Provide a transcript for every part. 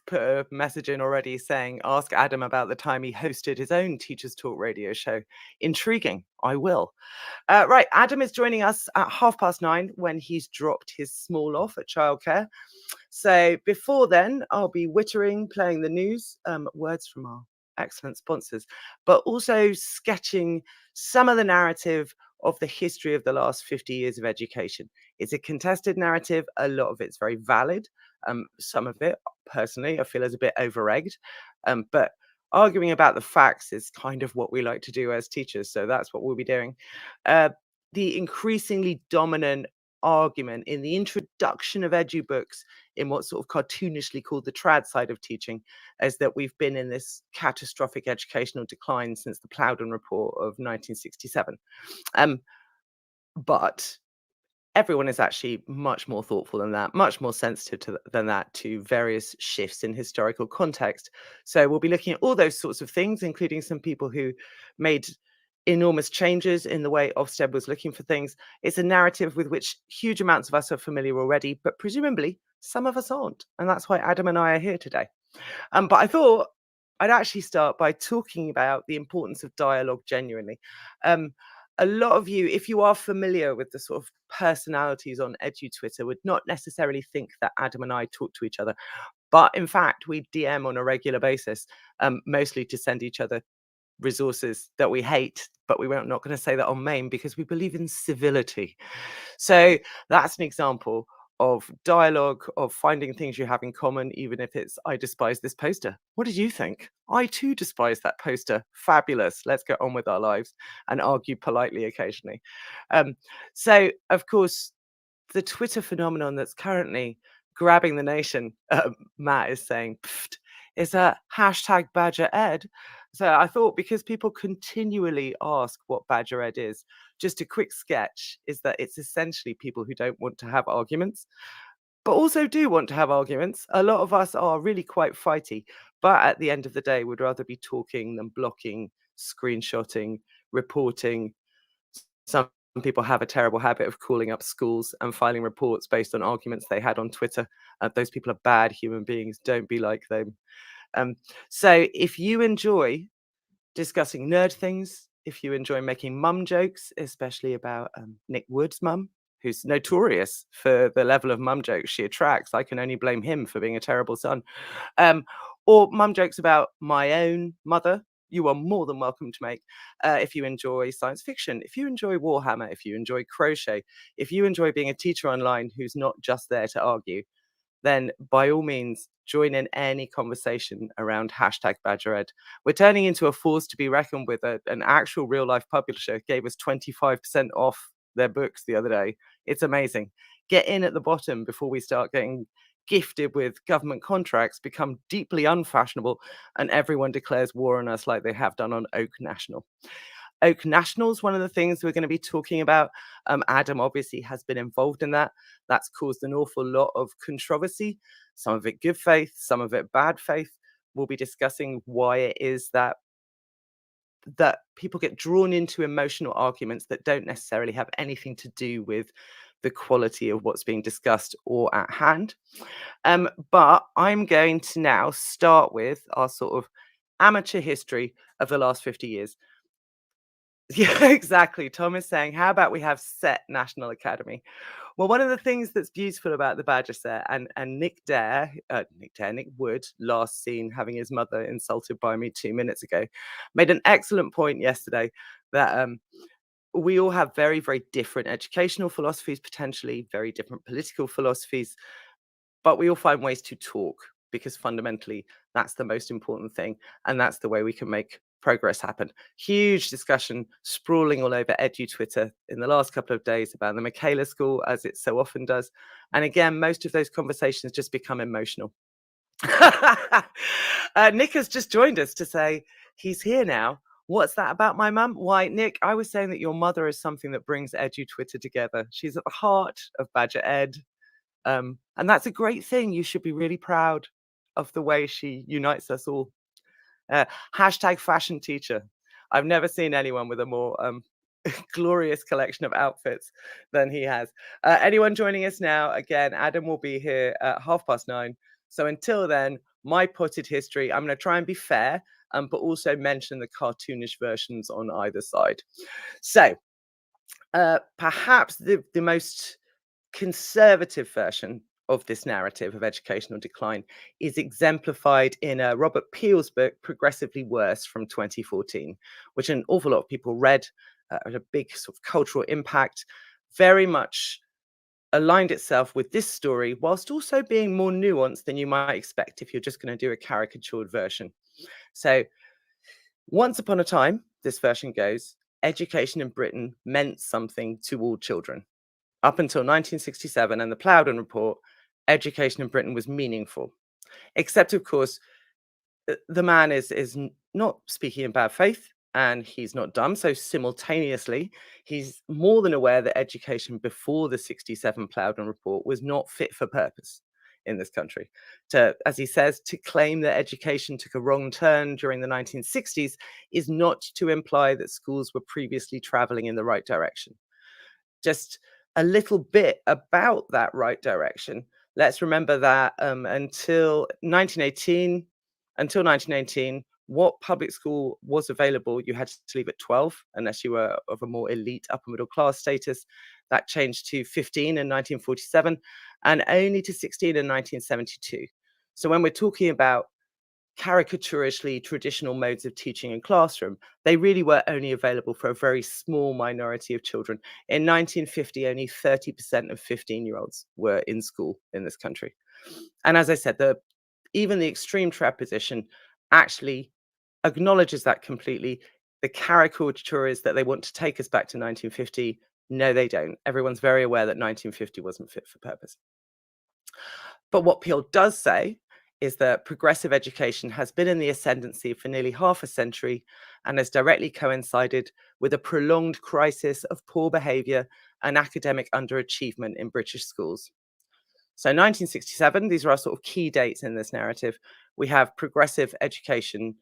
put a message in already saying, ask Adam about the time he hosted his own Teachers Talk radio show. Intriguing. I will. Right, Adam is joining us at 9:30 when he's dropped his small off at childcare. So before then, I'll be wittering, playing the news, words from our excellent sponsors, but also sketching some of the narrative of the history of the last 50 years of education. It's a contested narrative. A lot of it's very valid. Some of it, personally, I feel is a bit over-egged. But arguing about the facts is kind of what we like to do as teachers. So that's what we'll be doing. The increasingly dominant argument in the introduction of edubooks in what's sort of cartoonishly called the trad side of teaching is that we've been in this catastrophic educational decline since the Plowden Report of 1967. But everyone is actually much more thoughtful than that, much more sensitive than that to various shifts in historical context. So we'll be looking at all those sorts of things, including some people who made enormous changes in the way Ofsted was looking for things. It's a narrative with which huge amounts of us are familiar already, but presumably some of us aren't. And that's why Adam and I are here today. But I thought I'd actually start by talking about the importance of dialogue genuinely. A lot of you, if you are familiar with the sort of personalities on EduTwitter, would not necessarily think that Adam and I talk to each other. But in fact, we DM on a regular basis, mostly to send each other resources that we hate, but we're not going to say that on main because we believe in civility. So that's an example of dialogue, of finding things you have in common, even if it's, I despise this poster. What did you think? I too despise that poster. Fabulous. Let's get on with our lives and argue politely occasionally. So, of course, the Twitter phenomenon that's currently grabbing the nation, Matt is saying, is a hashtag Badger Ed. So I thought, because people continually ask what Badger Ed is, just a quick sketch is that it's essentially people who don't want to have arguments, but also do want to have arguments. A lot of us are really quite fighty, but at the end of the day, would rather be talking than blocking, screenshotting, reporting. Some people have a terrible habit of calling up schools and filing reports based on arguments they had on Twitter. Those people are bad human beings. Don't be like them. So if you enjoy discussing nerd things, if you enjoy making mum jokes, especially about Nick Wood's mum, who's notorious for the level of mum jokes she attracts, I can only blame him for being a terrible son, or mum jokes about my own mother, you are more than welcome to make. If you enjoy science fiction, if you enjoy Warhammer, if you enjoy crochet, if you enjoy being a teacher online who's not just there to argue, then by all means, join in any conversation around hashtag Badger Ed. We're turning into a force to be reckoned with. An actual real life publisher gave us 25% off their books the other day. It's amazing. Get in at the bottom before we start getting gifted with government contracts, become deeply unfashionable, and everyone declares war on us like they have done on Oak National. Oak National is one of the things we're going to be talking about. Adam obviously has been involved in that. That's caused an awful lot of controversy, some of it good faith, some of it bad faith. We'll be discussing why it is that people get drawn into emotional arguments that don't necessarily have anything to do with the quality of what's being discussed or at hand. But I'm going to now start with our sort of amateur history of the last 50 years. Yeah, exactly. Tom is saying, how about we have set National Academy? Well, one of the things that's beautiful about the Badger set, and Nick Wood, last seen having his mother insulted by me 2 minutes ago, made an excellent point yesterday that we all have very, very different educational philosophies, potentially very different political philosophies, but we all find ways to talk, because fundamentally that's the most important thing, and that's the way we can make progress happen. Huge discussion sprawling all over EduTwitter in the last couple of days about the Michaela School, as it so often does. And again, most of those conversations just become emotional. Nick has just joined us to say he's here now. What's that about my mum? Why, Nick, I was saying that your mother is something that brings EduTwitter together. She's at the heart of Badger Ed. And that's a great thing. You should be really proud of the way she unites us all. Hashtag fashion teacher. I've never seen anyone with a more glorious collection of outfits than he has. Anyone joining us now, again, Adam will be here at 9:30. So until then, my potted history. I'm going to try and be fair, but also mention the cartoonish versions on either side. So, perhaps the most conservative version of this narrative of educational decline is exemplified in Robert Peele's book, Progressively Worse, from 2014, which an awful lot of people read, had a big sort of cultural impact, very much aligned itself with this story, whilst also being more nuanced than you might expect if you're just going to do a caricatured version. So, once upon a time, this version goes, education in Britain meant something to all children. Up until 1967 and the Plowden Report, education in Britain was meaningful. Except, of course, the man is not speaking in bad faith and he's not dumb. So, simultaneously, he's more than aware that education before the 67 Plowden Report was not fit for purpose in this country. To, as he says, to claim that education took a wrong turn during the 1960s is not to imply that schools were previously traveling in the right direction. Just a little bit about that right direction. Let's remember that until 1918, what public school was available, you had to leave at 12 unless you were of a more elite upper middle class status. That changed to 15 in 1947 and only to 16 in 1972. So when we're talking about caricaturishly traditional modes of teaching in classroom, they really were only available for a very small minority of children. In 1950, only 30% of 15-year-olds were in school in this country. And as I said, even the extreme trap position actually acknowledges that completely. The caricature is that they want to take us back to 1950. No, they don't. Everyone's very aware that 1950 wasn't fit for purpose. But what Peele does say is that progressive education has been in the ascendancy for nearly half a century and has directly coincided with a prolonged crisis of poor behaviour and academic underachievement in British schools. So 1967, these are our sort of key dates in this narrative. We have progressive education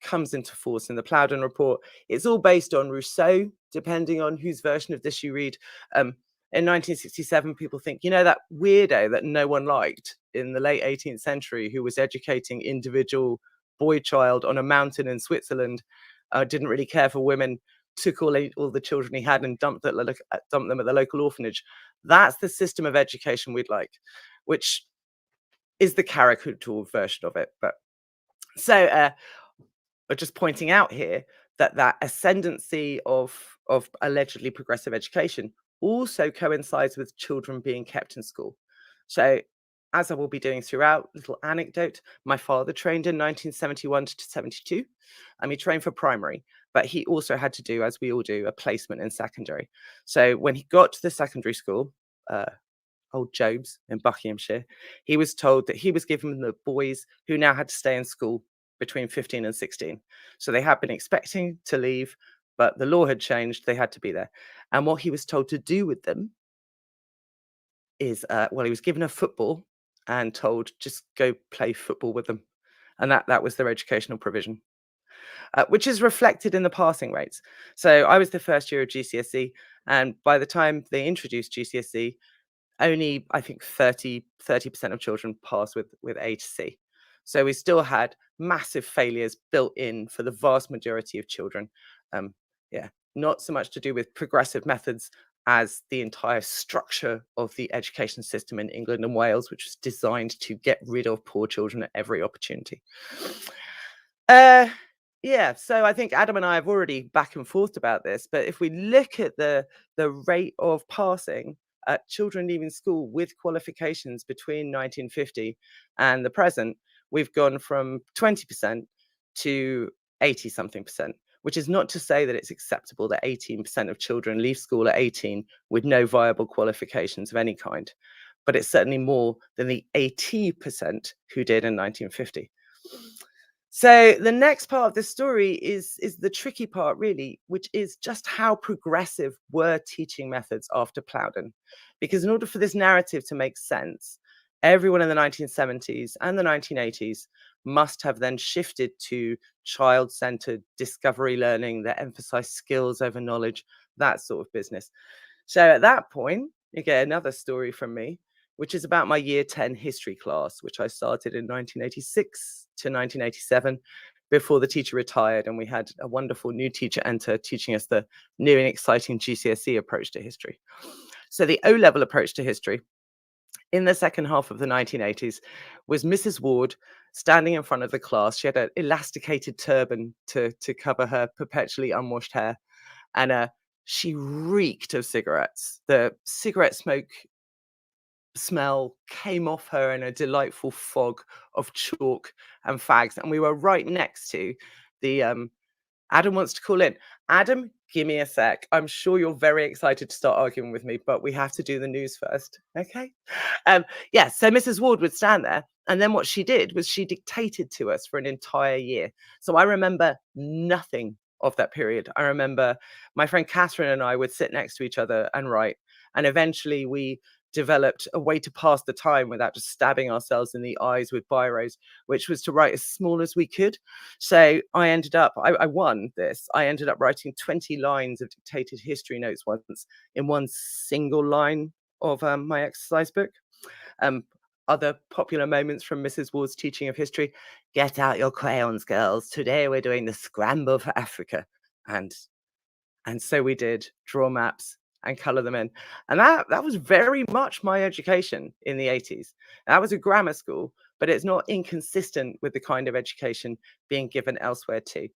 comes into force in the Plowden Report. It's all based on Rousseau, depending on whose version of this you read. In 1967, people think, that weirdo that no one liked in the late 18th century who was educating individual boy child on a mountain in Switzerland, didn't really care for women, took all the children he had and dumped them at the local orphanage. That's the system of education we'd like, which is the caricature version of it. But just pointing out here that ascendancy of allegedly progressive education also coincides with children being kept in school. So, as I will be doing throughout, little anecdote, my father trained in 1971 to 72. He trained for primary, but he also had to do, as we all do, a placement in secondary. So when he got to the secondary school, Old Job's in Buckinghamshire, he was told that he was given the boys who now had to stay in school between 15 and 16. So they had been expecting to leave, but the law had changed. They had to be there. And what he was told to do with them is, he was given a football and told, just go play football with them. And that was their educational provision, which is reflected in the passing rates. So I was the first year of GCSE, and by the time they introduced GCSE, only I think 30% of children pass with A to C. So we still had massive failures built in for the vast majority of children. Not so much to do with progressive methods as the entire structure of the education system in England and Wales, which was designed to get rid of poor children at every opportunity. So I think Adam and I have already back and forth about this, but if we look at the rate of passing children leaving school with qualifications between 1950 and the present, we've gone from 20% to 80 something percent, which is not to say that it's acceptable that 18% of children leave school at 18 with no viable qualifications of any kind. But it's certainly more than the 80% who did in 1950. So the next part of the story is the tricky part, really, which is just how progressive were teaching methods after Plowden. Because in order for this narrative to make sense, everyone in the 1970s and the 1980s must have then shifted to child-centered discovery learning that emphasized skills over knowledge, that sort of business. So at that point, you get another story from me. which is about my year 10 history class, which I started in 1986 to 1987 before the teacher retired. And we had a wonderful new teacher enter, teaching us the new and exciting GCSE approach to history. So the O-level approach to history in the second half of the 1980s was Mrs. Ward standing in front of the class. She had an elasticated turban to cover her perpetually unwashed hair, and she reeked of cigarettes. The cigarette smoke smell came off her in a delightful fog of chalk and fags, and we were right next to the Adam wants to call in. Adam, give me a sec. I'm sure you're very excited to start arguing with me, but we have to do the news first. Okay. Yeah. So Mrs. Ward would stand there. And then what she did was she dictated to us for an entire year. So I remember nothing of that period. I remember my friend Catherine and I would sit next to each other and write. And eventually we developed a way to pass the time without just stabbing ourselves in the eyes with biros, which was to write as small as we could. So I won this. I ended up writing 20 lines of dictated history notes once in one single line of my exercise book. Um, Other popular moments from Mrs. Ward's teaching of history: get out your crayons, girls. Today we're doing the scramble for Africa. And and so we did draw maps and color them in. And that was very much my education in the 80s. That was a grammar school, but it's not inconsistent with the kind of education being given elsewhere too.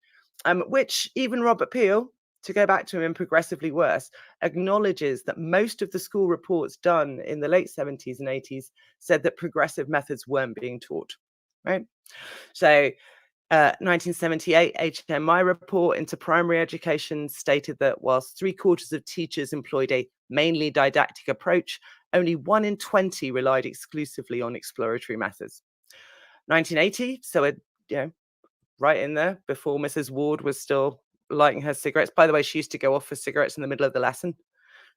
Which even Robert Peele, to go back to him in Progressively Worse, acknowledges that most of the school reports done in the late 70s and 80s said that progressive methods weren't being taught. Right. So 1978 HMI report into primary education stated that whilst 3/4 of teachers employed a mainly didactic approach, only 1 in 20 relied exclusively on exploratory methods. 1980, so you know, right in there before Mrs. Ward was still lighting her cigarettes. By the way, she used to go off for cigarettes in the middle of the lesson.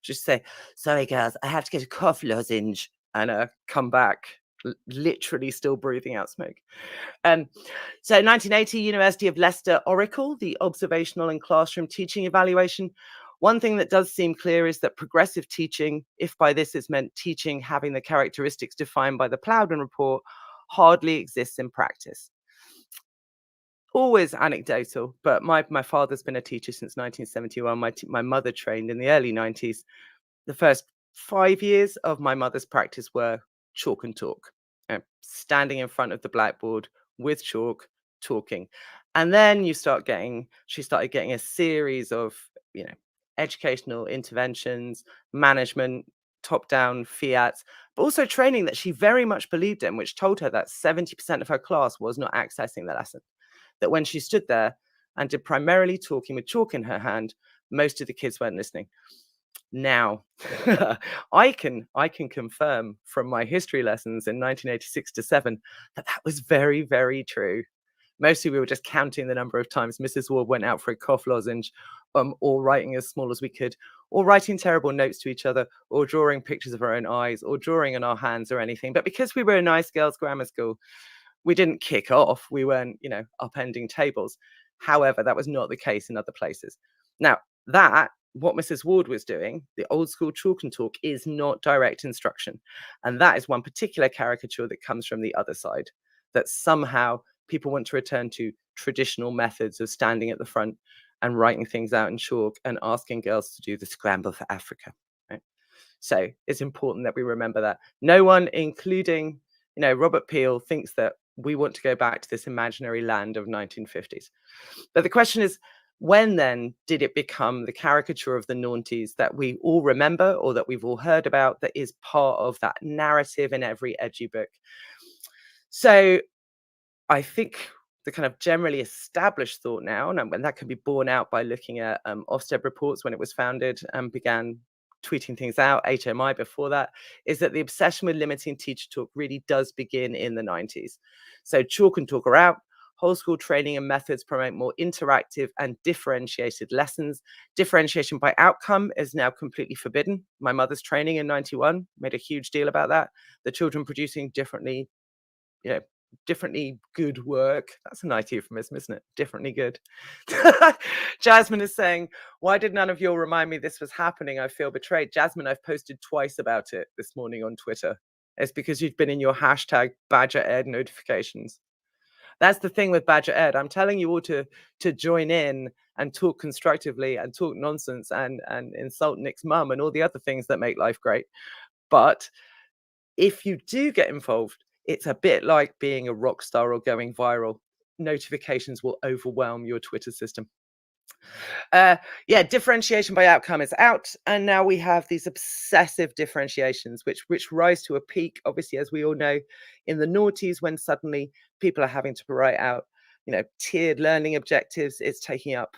Just say, "Sorry, girls, I have to get a cough lozenge," and come back, literally still breathing out smoke. Um, so 1980, University of Leicester Oracle, the observational and classroom teaching evaluation. One thing that does seem clear is that progressive teaching, if by this is meant teaching having the characteristics defined by the Plowden report, hardly exists in practice. Always anecdotal, but my father's been a teacher since 1971. My mother trained in the early 90s. The first 5 years of my mother's practice were chalk and talk, standing in front of the blackboard with chalk, talking. And then she started getting a series of, educational interventions, management, top-down fiats, but also training that she very much believed in, which told her that 70% of her class was not accessing the lesson. That when she stood there and did primarily talking with chalk in her hand, most of the kids weren't listening. Now, I can confirm from my history lessons in 1986 to 7 that that was very, very true. Mostly we were just counting the number of times Mrs. Ward went out for a cough lozenge, or writing as small as we could, or writing terrible notes to each other, or drawing pictures of our own eyes, or drawing on our hands or anything. But because we were a nice girls' grammar school, we didn't kick off. We weren't, upending tables. However, that was not the case in other places. Now, what Mrs. Ward was doing, the old school chalk and talk, is not direct instruction. And that is one particular caricature that comes from the other side, that somehow people want to return to traditional methods of standing at the front and writing things out in chalk and asking girls to do the scramble for Africa. Right? So it's important that we remember that. No one, including Robert Peele, thinks that we want to go back to this imaginary land of 1950s. But the question is, when then did it become the caricature of the noughties that we all remember or that we've all heard about, that is part of that narrative in every edgy book? So I think the kind of generally established thought now, and that can be borne out by looking at Ofsted reports when it was founded and began tweeting things out, HMI before that, is that the obsession with limiting teacher talk really does begin in the 90s. So chalk and talk are out. Whole school training and methods promote more interactive and differentiated lessons. Differentiation by outcome is now completely forbidden. My mother's training in 91 made a huge deal about that. The children producing differently good work. That's a nice euphemism, isn't it? Differently good. Jasmine is saying, why did none of you all remind me this was happening? I feel betrayed. Jasmine, I've posted twice about it this morning on Twitter. It's because you've been in your hashtag Badger Ed notifications. That's the thing with Badger Ed. I'm telling you all to join in and talk constructively and talk nonsense and insult Nick's mum and all the other things that make life great. But if you do get involved, it's a bit like being a rock star or going viral. Notifications will overwhelm your Twitter system. Uh, yeah, differentiation by outcome is out, and now we have these obsessive differentiations, which rise to a peak, obviously, as we all know, in the noughties when suddenly people are having to write out, tiered learning objectives. It's taking up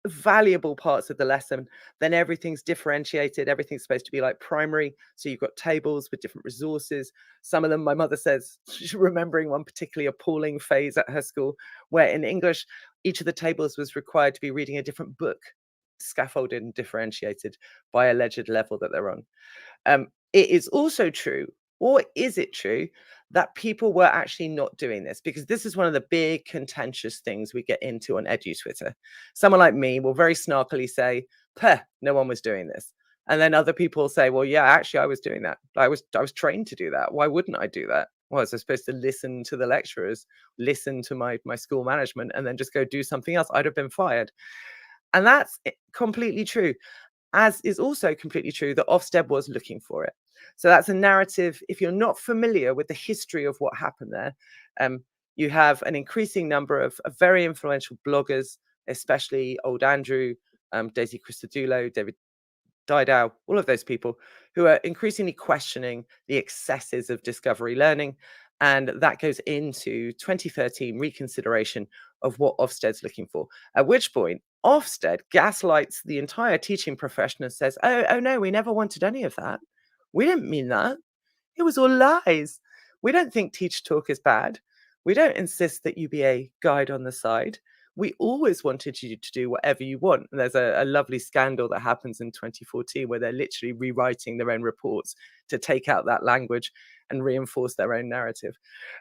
valuable parts of the lesson. Then everything's differentiated. Everything's supposed to be like primary. So you've got tables with different resources. Some of them, my mother says, she's remembering one particularly appalling phase at her school where in English, each of the tables was required to be reading a different book, scaffolded and differentiated by alleged level that they're on. It is also true, or is it true, that people were actually not doing this? Because this is one of the big contentious things we get into on Edu Twitter. Someone like me will very snarkily say, "Puh, no one was doing this." And then other people say, "Well, yeah, actually, I was doing that. I was trained to do that. Why wouldn't I do that? Well, was I supposed to listen to the lecturers, listen to my school management, and then just go do something else? I'd have been fired." And that's completely true, as is also completely true that Ofsted was looking for it. So that's a narrative. If you're not familiar with the history of what happened there, you have an increasing number of very influential bloggers, especially Old Andrew, Daisy Christodoulou, David Didow, all of those people who are increasingly questioning the excesses of discovery learning. And that goes into 2013 reconsideration of what Ofsted's looking for. At which point, Ofsted gaslights the entire teaching profession and says, oh no, we never wanted any of that. We didn't mean that. It was all lies. We don't think Teach Talk is bad. We don't insist that you be a guide on the side. We always wanted you to do whatever you want. And there's a lovely scandal that happens in 2014 where they're literally rewriting their own reports to take out that language and reinforce their own narrative.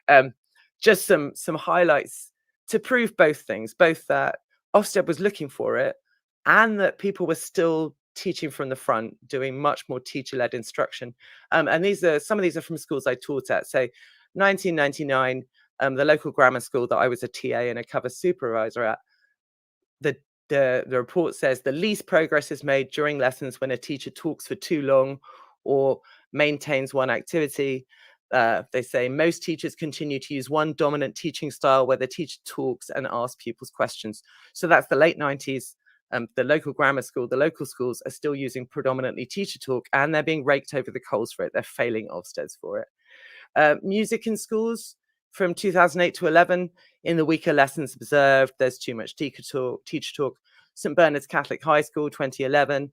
Um, just some highlights to prove both things, both that Ofsted was looking for it and that people were still teaching from the front, doing much more teacher-led instruction. And some of these are from schools I taught at. So 1999, the local grammar school that I was a TA and a cover supervisor at, the report says the least progress is made during lessons when a teacher talks for too long or maintains one activity. They say most teachers continue to use one dominant teaching style where the teacher talks and asks pupils questions. So that's the late 90s. The local grammar school, the local schools are still using predominantly teacher talk, and they're being raked over the coals for it. They're failing Ofsteds for it. Music in schools from 2008 to 11, in the weaker lessons observed, there's too much teacher talk. St. Bernard's Catholic High School, 2011.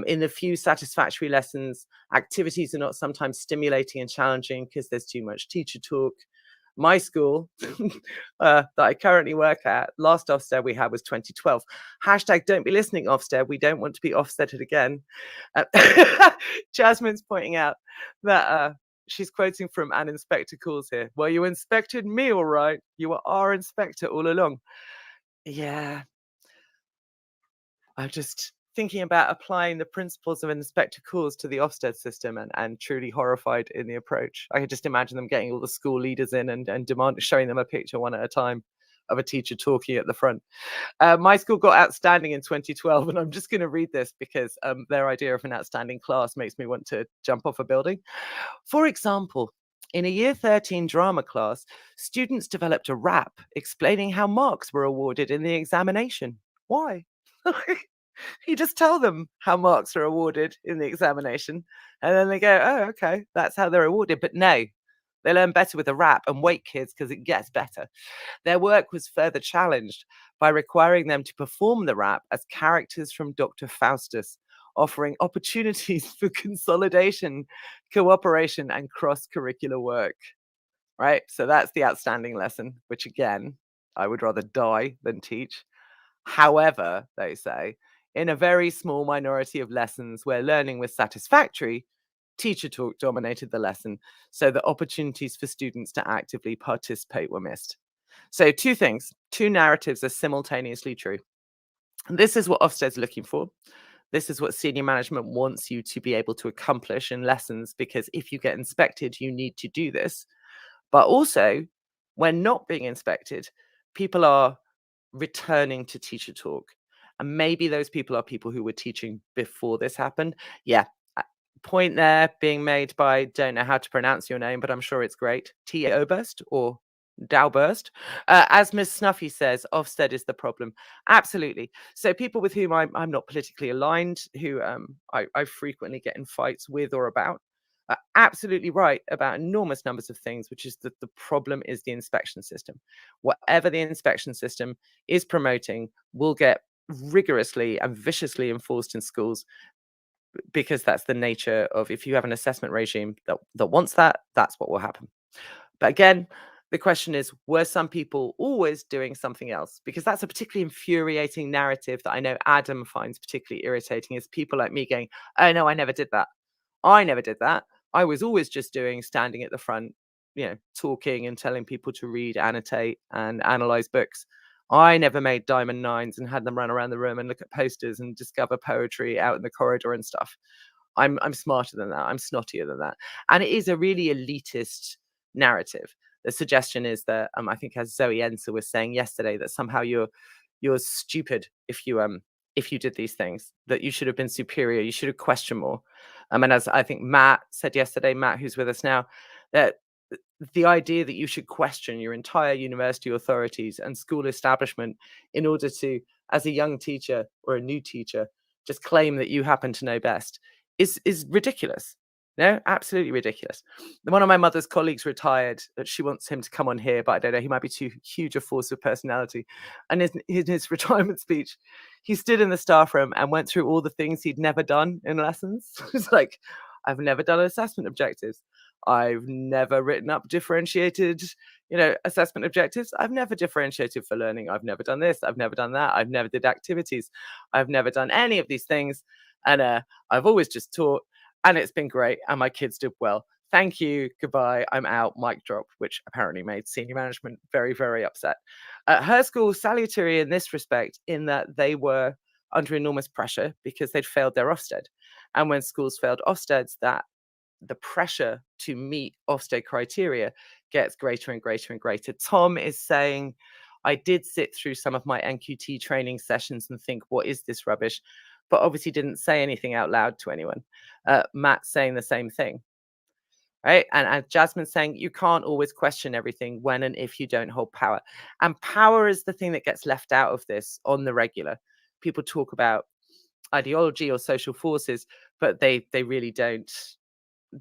In the few satisfactory lessons, activities are not sometimes stimulating and challenging because there's too much teacher talk. My school that I currently work at, last Ofsted we had was 2012. Hashtag don't be listening, Ofsted. We don't want to be Ofsteded again. Jasmine's pointing out that she's quoting from an inspector calls here. Well, you inspected me all right. You were our inspector all along. Yeah, I'm just thinking about applying the principles of inspector calls to the Ofsted system and truly horrified in the approach. I could just imagine them getting all the school leaders in and showing them a picture one at a time of a teacher talking at the front. My school got outstanding in 2012, and I'm just going to read this because their idea of an outstanding class makes me want to jump off a building. For example, in a year 13 drama class, students developed a rap explaining how marks were awarded in the examination. Why? You just tell them how marks are awarded in the examination, and then they go, oh, okay, that's how they're awarded. But no, they learn better with a rap, and wait, kids, because it gets better. Their work was further challenged by requiring them to perform the rap as characters from Dr. Faustus, offering opportunities for consolidation, cooperation, and cross-curricular work. Right? So that's the outstanding lesson, which again, I would rather die than teach. However, they say, in a very small minority of lessons where learning was satisfactory, teacher talk dominated the lesson, so the opportunities for students to actively participate were missed. So two things, two narratives are simultaneously true. This is what Ofsted's looking for. This is what senior management wants you to be able to accomplish in lessons, because if you get inspected, you need to do this. But also, when not being inspected, people are returning to teacher talk. And maybe those people are people who were teaching before this happened. Yeah. Point there being made by, don't know how to pronounce your name, but I'm sure it's great. T. Oberst or Dowburst. As Miss Snuffy says, Ofsted is the problem. Absolutely. So people with whom I'm not politically aligned, who I frequently get in fights with or about, are absolutely right about enormous numbers of things, which is that the problem is the inspection system. Whatever the inspection system is promoting will get rigorously and viciously enforced in schools, because that's the nature of, if you have an assessment regime that wants that, that's what will happen. But again, the question is, were some people always doing something else? Because that's a particularly infuriating narrative that I know Adam finds particularly irritating, is people like me going, oh no, I never did that. I never did that. I was always just doing standing at the front, talking and telling people to read, annotate, and analyze books. I never made diamond nines and had them run around the room and look at posters and discover poetry out in the corridor and stuff. I'm smarter than that. I'm snottier than that. And it is a really elitist narrative. The suggestion is that, I think, as Zoe Enser was saying yesterday, that somehow you're stupid if you did these things, that you should have been superior, you should have questioned more. And as I think Matt said yesterday, Matt, who's with us now, that the idea that you should question your entire university authorities and school establishment in order to, as a young teacher or a new teacher, just claim that you happen to know best is ridiculous. No, absolutely ridiculous. One of my mother's colleagues retired. That she wants him to come on here, but I don't know. He might be too huge a force of personality. And in his retirement speech, he stood in the staff room and went through all the things he'd never done in lessons. It's like, I've never done assessment objectives. I've never written up differentiated, assessment objectives. I've never differentiated for learning. I've never done this. I've never done that. I've never did activities. I've never done any of these things. And I've always just taught, and it's been great. And my kids did well. Thank you. Goodbye. I'm out. Mic drop, which apparently made senior management very, very upset. Her school salutary in this respect, in that they were under enormous pressure because they'd failed their Ofsted. And when schools failed Ofsteds, that the pressure to meet Ofsted criteria gets greater and greater and greater. Tom is saying, I did sit through some of my NQT training sessions and think, what is this rubbish? But obviously didn't say anything out loud to anyone. Matt's saying the same thing, right? And Jasmine's saying, you can't always question everything when and if you don't hold power. And power is the thing that gets left out of this on the regular. People talk about ideology or social forces, but they really don't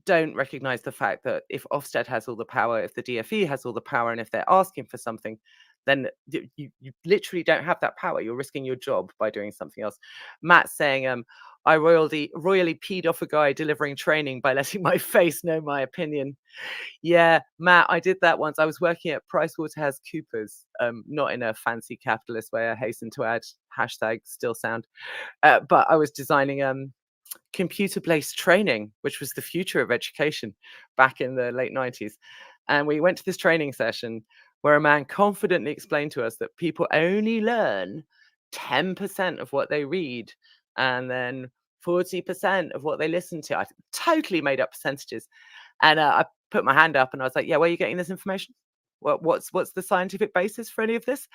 recognize the fact that if Ofsted has all the power, if the DfE has all the power, and if they're asking for something, then you literally don't have that power. You're risking your job by doing something else. Matt's saying, I royally peed off a guy delivering training by letting my face know my opinion. Yeah, Matt, I did that once. I was working at PricewaterhouseCoopers, not in a fancy capitalist way, I hasten to add, hashtag still sound. But I was designing computer-based training, which was the future of education back in the late 90s. And we went to this training session where a man confidently explained to us that people only learn 10% of what they read and then 40% of what they listen to. I totally made up percentages. And I put my hand up and I was like, yeah, where are you getting this information? What's the scientific basis for any of this?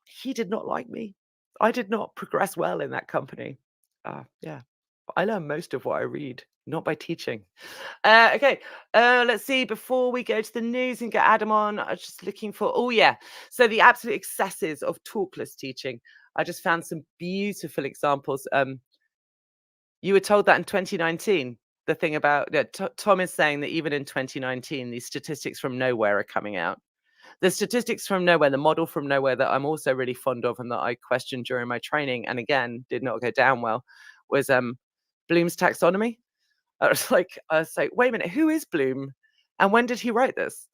He did not like me. I did not progress well in that company. Yeah. I learn most of what I read, not by teaching. Okay, let's see. Before we go to the news and get Adam on, I was just looking for, oh yeah. So the absolute excesses of talkless teaching. I just found some beautiful examples. You were told that in 2019, the thing about, Tom is saying that even in 2019, these statistics from nowhere are coming out. The statistics from nowhere, the model from nowhere that I'm also really fond of and that I questioned during my training, and again, did not go down well, was Bloom's taxonomy. I was like, wait a minute, who is Bloom, and when did he write this?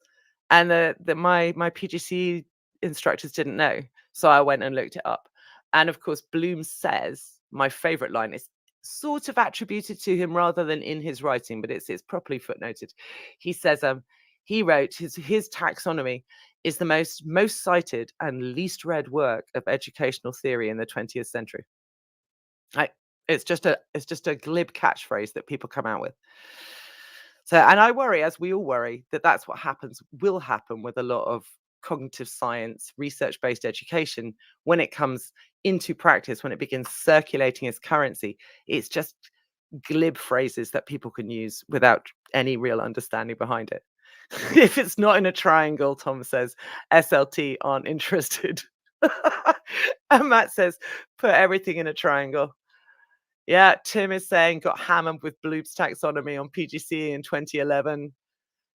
And my PGC instructors didn't know, so I went and looked it up. And of course, Bloom says, my favorite line is sort of attributed to him rather than in his writing, but it's properly footnoted. He says, he wrote his taxonomy is the most cited and least read work of educational theory in the 20th century. It's just a glib catchphrase that people come out with. So, and I worry, as we all worry, that that's what will happen with a lot of cognitive science, research-based education when it comes into practice, when it begins circulating as currency. It's just glib phrases that people can use without any real understanding behind it. If it's not in a triangle, Tom says, SLT aren't interested. And Matt says, put everything in a triangle. Yeah, Tim is saying, got hammered with Bloop's taxonomy on PGCE in 2011.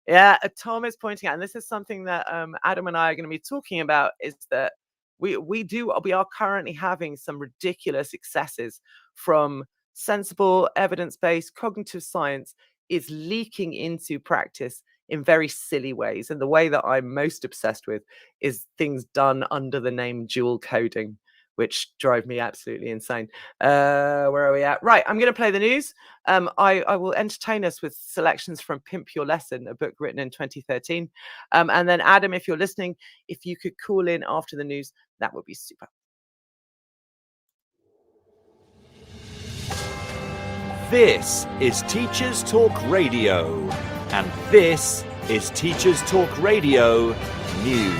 Yeah, Tom is pointing out, and this is something that Adam and I are going to be talking about, is that we are currently having some ridiculous excesses from sensible, evidence-based cognitive science is leaking into practice in very silly ways. And the way that I'm most obsessed with is things done under the name dual coding, which drive me absolutely insane. Where are we at? Right, I'm going to play the news. I will entertain us with selections from Pimp Your Lesson, a book written in 2013. And then Adam, if you're listening, if you could call in after the news, that would be super. This is Teachers Talk Radio, and this is Teachers Talk Radio News.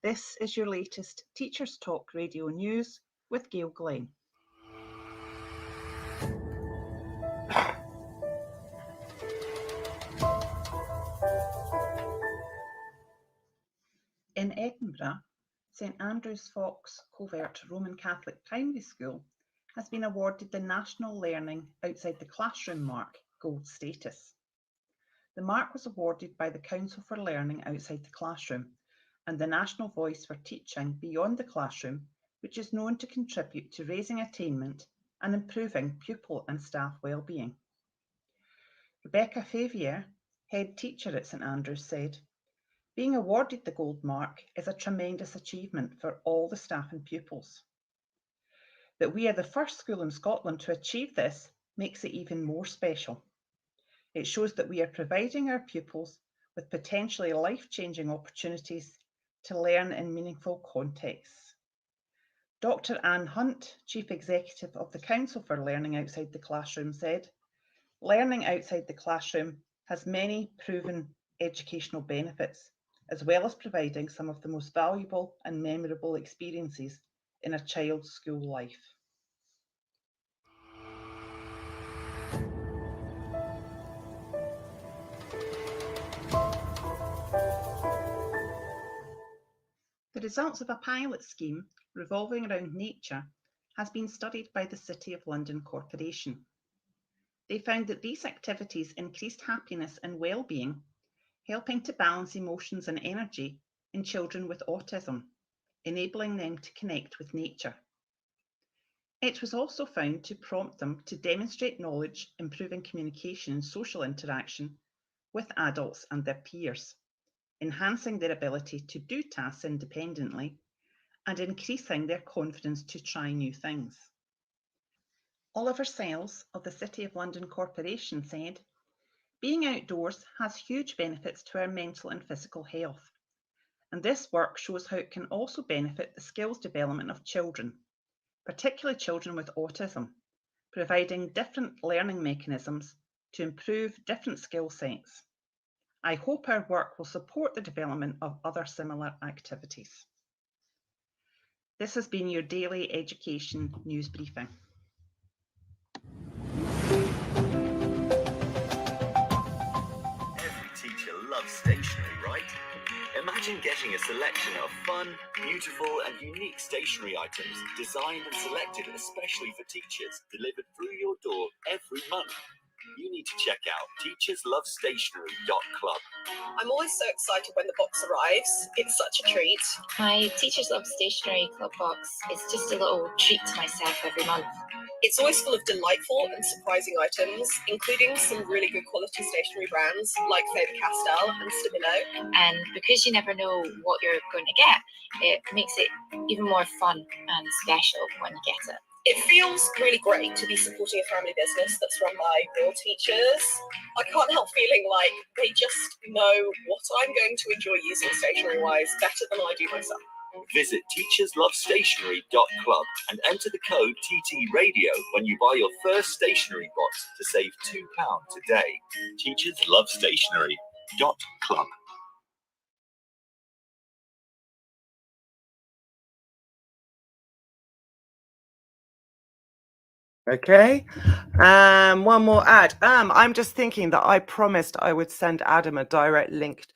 This is your latest Teachers Talk Radio News with Gail Glenn. In Edinburgh, St Andrew's Fox Covert Roman Catholic Primary School has been awarded the National Learning Outside the Classroom mark, Gold status. The mark was awarded by the Council for Learning Outside the Classroom and the National Voice for Teaching Beyond the Classroom, which is known to contribute to raising attainment and improving pupil and staff well-being. Rebecca Favier, head teacher at St Andrews, said, "Being awarded the gold mark is a tremendous achievement for all the staff and pupils. That we are the first school in Scotland to achieve this makes it even more special. It shows that we are providing our pupils with potentially life-changing opportunities to learn in meaningful contexts." Dr. Anne Hunt, Chief Executive of the Council for Learning Outside the Classroom, said, "Learning outside the classroom has many proven educational benefits, as well as providing some of the most valuable and memorable experiences in a child's school life." The results of a pilot scheme revolving around nature has been studied by the City of London Corporation. They found that these activities increased happiness and well-being, helping to balance emotions and energy in children with autism, enabling them to connect with nature. It was also found to prompt them to demonstrate knowledge, improving communication and social interaction with adults and their peers, enhancing their ability to do tasks independently and increasing their confidence to try new things. Oliver Sells of the City of London Corporation said, "Being outdoors has huge benefits to our mental and physical health, and this work shows how it can also benefit the skills development of children, particularly children with autism, providing different learning mechanisms to improve different skill sets. I hope our work will support the development of other similar activities." This has been your daily education news briefing. Every teacher loves stationery, right? Imagine getting a selection of fun, beautiful, and unique stationery items designed and selected especially for teachers, delivered through your door every month. You need to check out teacherslovestationery.club. I'm always so excited when the box arrives. It's such a treat. My Teachers Love Stationery Club box is just a little treat to myself every month. It's always full of delightful and surprising items, including some really good quality stationery brands like Faber-Castell and Stabilo. And because you never know what you're going to get, it makes it even more fun and special when you get it. It feels really great to be supporting a family business that's run by real teachers. I can't help feeling like they just know what I'm going to enjoy using stationery-wise better than I do myself. Visit teacherslovestationery.club and enter the code TTRadio when you buy your first stationery box to save £2 today. teacherslovestationery.club. Okay. One more ad. I'm just thinking that I promised I would send Adam a direct link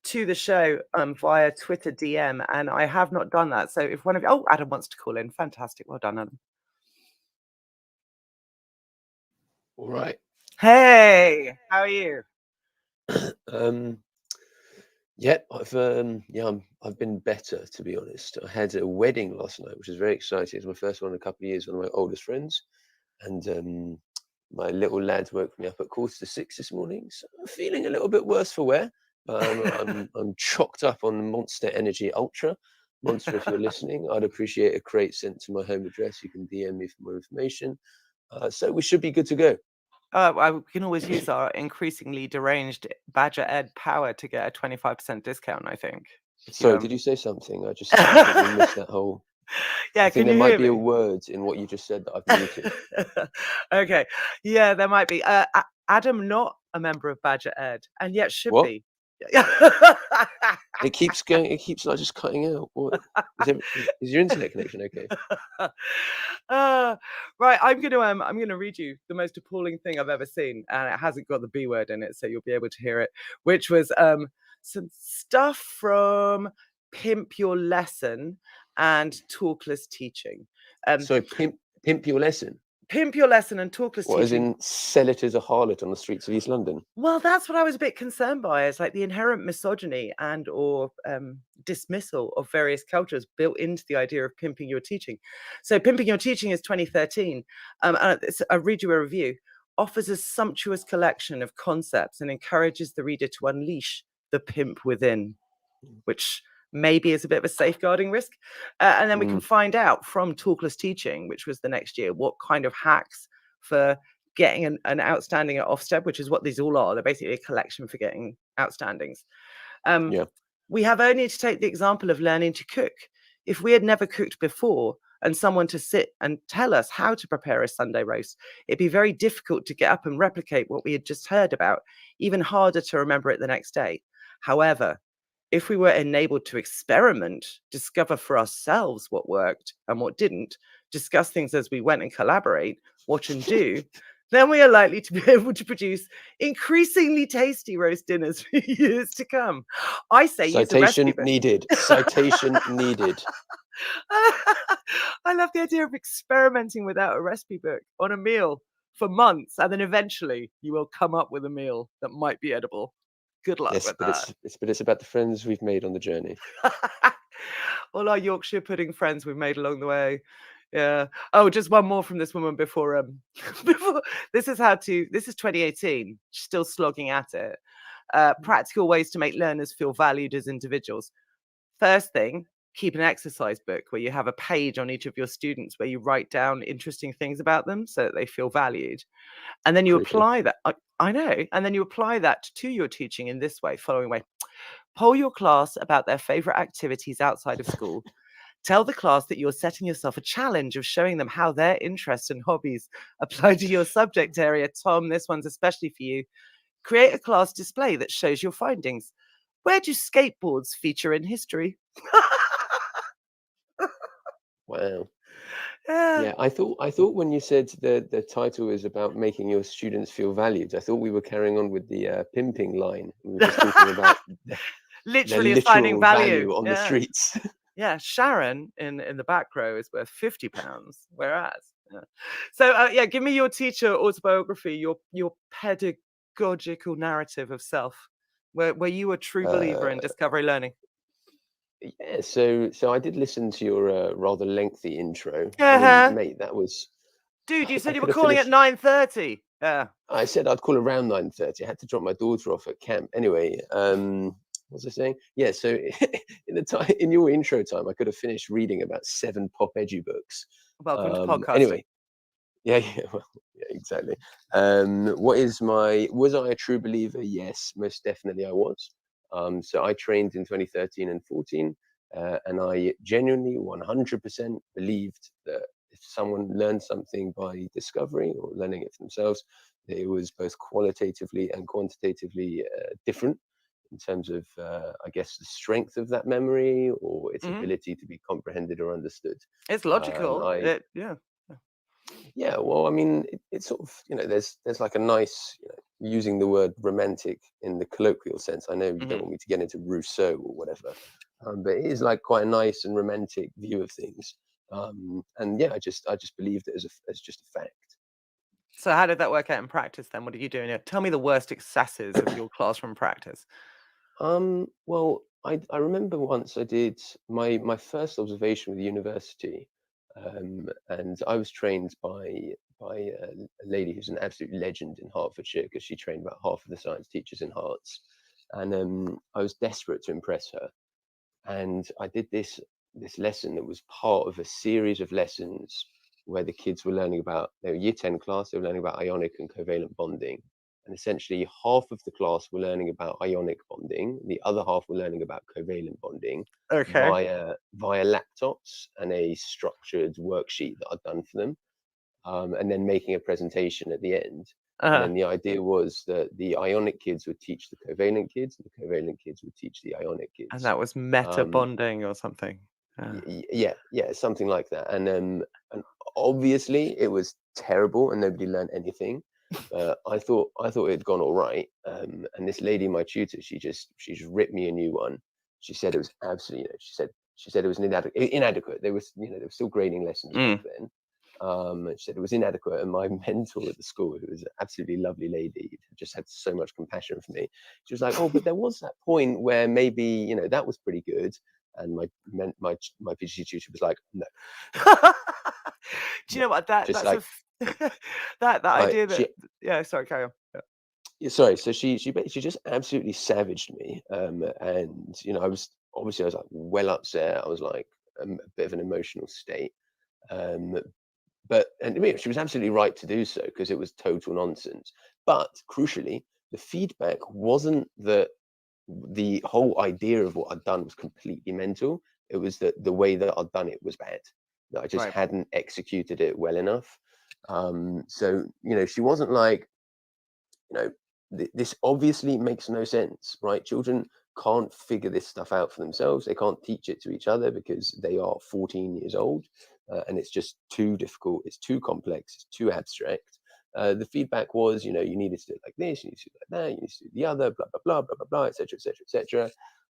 to the show via Twitter DM, and I have not done that. So if one of you, oh, Adam wants to call in. Fantastic. Well done, Adam. All right. Hey, how are you? Yeah, I've been better, to be honest. I had a wedding last night, which was very exciting. It's my first one in a couple of years, one of my oldest friends. And my little lad woke me up at 6:15 this morning. So I'm feeling a little bit worse for wear. I'm chocked up on Monster Energy Ultra. Monster, if you're listening, I'd appreciate a crate sent to my home address. You can DM me for more information. So we should be good to go. I can always use our increasingly deranged Badger Ed power to get a 25% discount, I think. Sorry, did you say something? I completely missed that whole... Yeah, I think can you there might hear be me? a word in what you just said that I've muted. Okay, yeah, there might be. Adam, not a member of Badger Ed, and yet should What? be. It keeps going. It keeps like just cutting out. What is your internet connection okay? Right, I'm gonna read you the most appalling thing I've ever seen, and it hasn't got the B word in it, so you'll be able to hear it. Which was some stuff from Pimp Your Lesson and Talkless Teaching. So pimp your lesson. Pimp Your Lesson and Talkless What, as Teaching. in sell it as a harlot on the streets of East London? Well, that's what I was a bit concerned by. It's like the inherent misogyny and or dismissal of various cultures built into the idea of pimping your teaching. So Pimping Your Teaching is 2013. I'll read you a review. Offers a sumptuous collection of concepts and encourages the reader to unleash the pimp within, which maybe is a bit of a safeguarding risk. And then we can find out from Talkless Teaching, which was the next year, what kind of hacks for getting an outstanding at Ofsted, which is what these all are. They're basically a collection for getting outstandings. We have only to take the example of learning to cook. If we had never cooked before and someone to sit and tell us how to prepare a Sunday roast, it'd be very difficult to get up and replicate what we had just heard about, even harder to remember it the next day. However, if we were enabled to experiment, discover for ourselves what worked and what didn't, discuss things as we went and collaborate, watch and do, then we are likely to be able to produce increasingly tasty roast dinners for years to come. I say citation use a needed. Citation needed. I love the idea of experimenting without a recipe book on a meal for months, and then eventually you will come up with a meal that might be edible. Good luck with that. It's about the friends we've made on the journey. All our Yorkshire pudding friends we've made along the way. Yeah. Oh, just one more from this woman before this is 2018. Still slogging at it. Practical ways to make learners feel valued as individuals. First thing, keep an exercise book where you have a page on each of your students where you write down interesting things about them so that they feel valued. And then you apply that. I know. And then you apply that to your teaching in this way, following way. Poll your class about their favorite activities outside of school. Tell the class that you're setting yourself a challenge of showing them how their interests and hobbies apply to your subject area. Tom, this one's especially for you. Create a class display that shows your findings. Where do skateboards feature in history? Wow. Yeah. I thought when you said the title is about making your students feel valued, I thought we were carrying on with the pimping line. We were just talking about literally the assigning value on the streets. Yeah, Sharon in the back row is worth £50, whereas. So give me your teacher autobiography, your pedagogical narrative of self, where you a true believer in discovery learning. Yeah, so I did listen to your rather lengthy intro. I mean, mate, that was... Dude, you said you were calling at 9:30. Yeah. I said I'd call around 9:30. I had to drop my daughter off at camp. Anyway, what was I saying? Yeah, so in your intro time, I could have finished reading about 7 pop edu books. Welcome to podcasting. Anyway, yeah, exactly. Was I a true believer? Yes, most definitely I was. So I trained in 2013 and 14. And I genuinely 100% believed that if someone learned something by discovery or learning it for themselves, that it was both qualitatively and quantitatively different in terms of, I guess, the strength of that memory or its Mhm. ability to be comprehended or understood. It's And logical. Yeah. yeah, well, I mean, it's sort of, there's like a nice, using the word romantic in the colloquial sense. I know you don't Mhm. want me to get into Rousseau or whatever, but it is like quite a nice and romantic view of things. And yeah, I just believed it as just a fact. So how did that work out in practice then? What did you do in it? Tell me the worst excesses of your classroom practice. Well, I remember once I did my first observation with the university, and I was trained by a lady who's an absolute legend in Hertfordshire because she trained about half of the science teachers in Herts, and I was desperate to impress her, and I did this lesson that was part of a series of lessons where the kids were learning about, they were year 10 class, they were learning about ionic and covalent bonding. And essentially half of the class were learning about ionic bonding, the other half were learning about covalent bonding Okay. via laptops and a structured worksheet that I'd done for them, and then making a presentation at the end. And Uh-huh. then the idea was that the ionic kids would teach the covalent kids, and the covalent kids would teach the ionic And kids. that was meta Um, bonding or something. yeah, something like that. And obviously it was terrible and nobody learned anything. But I thought it had gone all right. And this lady, my tutor, she just ripped me a new one. She said it was absolutely, she said it was inadequate. There were still grading lessons back Mm. then. She said it was inadequate, and my mentor at the school, who was an absolutely lovely lady, just had so much compassion for me. She was like, "Oh, but there was that point where maybe that was pretty good." And my PhD tutor was like, "No, Do you no," know what that just that's a like f that like idea that she. yeah, sorry, carry on. Yeah. Yeah, sorry. So she basically just absolutely savaged me, and I was like well upset. I was like a bit of an emotional state, um, but and I mean, she was absolutely right to do so because it was total nonsense. But crucially, the feedback wasn't that the whole idea of what I'd done was completely mental. It was that the way that I'd done it was bad. That I just Right. hadn't executed it well enough. So she wasn't like, this obviously makes no sense, right? Children can't figure this stuff out for themselves. They can't teach it to each other because they are 14 years old, and it's just too difficult. It's too complex. It's too abstract. The feedback was, you needed to do it like this, you need to do it like that, you need to do the other, blah blah blah blah blah blah, etc. etc. etc.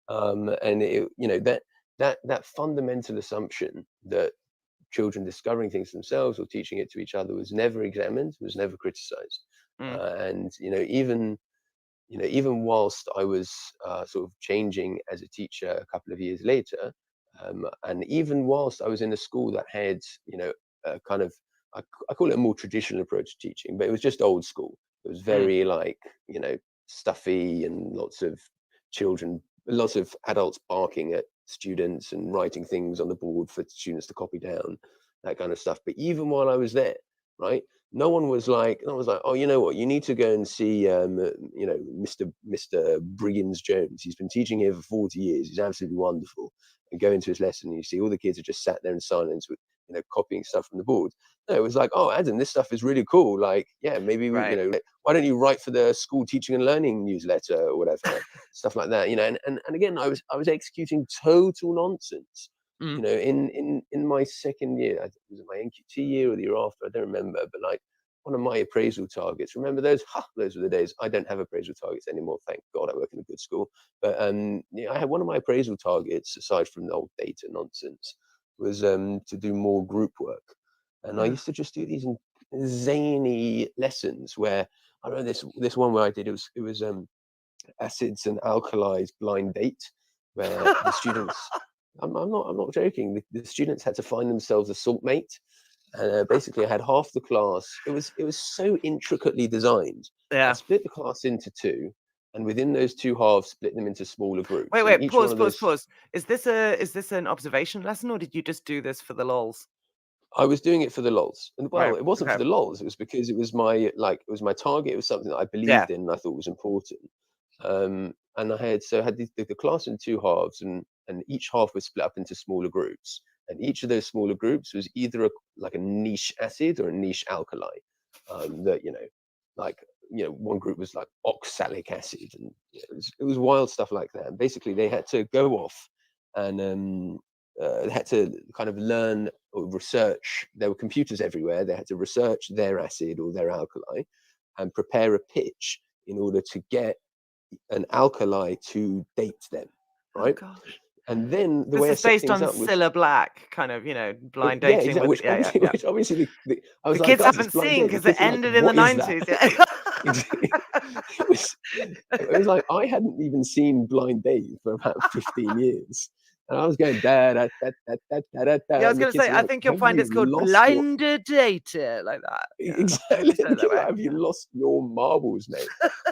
And that fundamental assumption that children discovering things themselves or teaching it to each other was never examined, was never criticized. Mm. And even whilst I was sort of changing as a teacher a couple of years later, and even whilst I was in a school that had, a kind of, I call it a more traditional approach to teaching, but it was just old school. It was Mm. very like, stuffy and lots of adults barking at students and writing things on the board for students to copy down, that kind of stuff. But even while I was there, right, no one was like, oh, you know what, you need to go and see, Mr. Briggins Jones. He's been teaching here for 40 years. He's absolutely wonderful. And go into his lesson, and you see all the kids are just sat there in silence with, copying stuff from the board. No, it was like, oh, Adam, this stuff is really cool. Like, yeah, maybe Right. why don't you write for the school teaching and learning newsletter or whatever, stuff like that. And again, I was executing total nonsense. Mm. In my second year, was it my NQT year or the year after? I don't remember, but like one of my appraisal targets. Remember those? Those were the days. I don't have appraisal targets anymore. Thank God, I work in a good school. But I had one of my appraisal targets, aside from the old data nonsense, was to do more group work. And I used to just do these zany lessons where I remember this one where I did it was acids and alkalis blind date, where the students. I'm not joking. The students had to find themselves a salt mate, and basically I had half the class. It was so intricately designed. I Yeah. split the class into two, and within those two halves, split them into smaller groups. And Wait, each one pause, of pause, those, pause. Is this an observation lesson or did you just do this for the lols? I was doing it for the lols. And well, Right. it wasn't for Okay. the lols. It was because it was my target. It was something that I Yeah. believed in and I thought was important. And I had the class in two halves, and and each half was split up into smaller groups. And each of those smaller groups was either like a niche acid or a niche alkali. That one group was like oxalic acid, and it was wild stuff like that. And basically, they had to go off and they had to kind of learn or research. There were computers everywhere. They had to research their acid or their alkali and prepare a pitch in order to get an alkali to date them, right? Oh, gosh. And then the This way I is set based things on up was Cilla Black, kind of, blind yeah, dating. exactly. With, Which obviously I was the like, kids guys, it's haven't blind seen dating. because The it kids were like, ended in the "What is that?" 90s. Yeah. It was like I hadn't even seen Blind Date for about 15 years. And I was going da da da da da da da. Yeah, I was and the going to kids say, were I like, think you'll "Have find you it's called lost your-" Blinder Data, like that. Yeah, Exactly. say it that way. Have you lost your marbles, mate?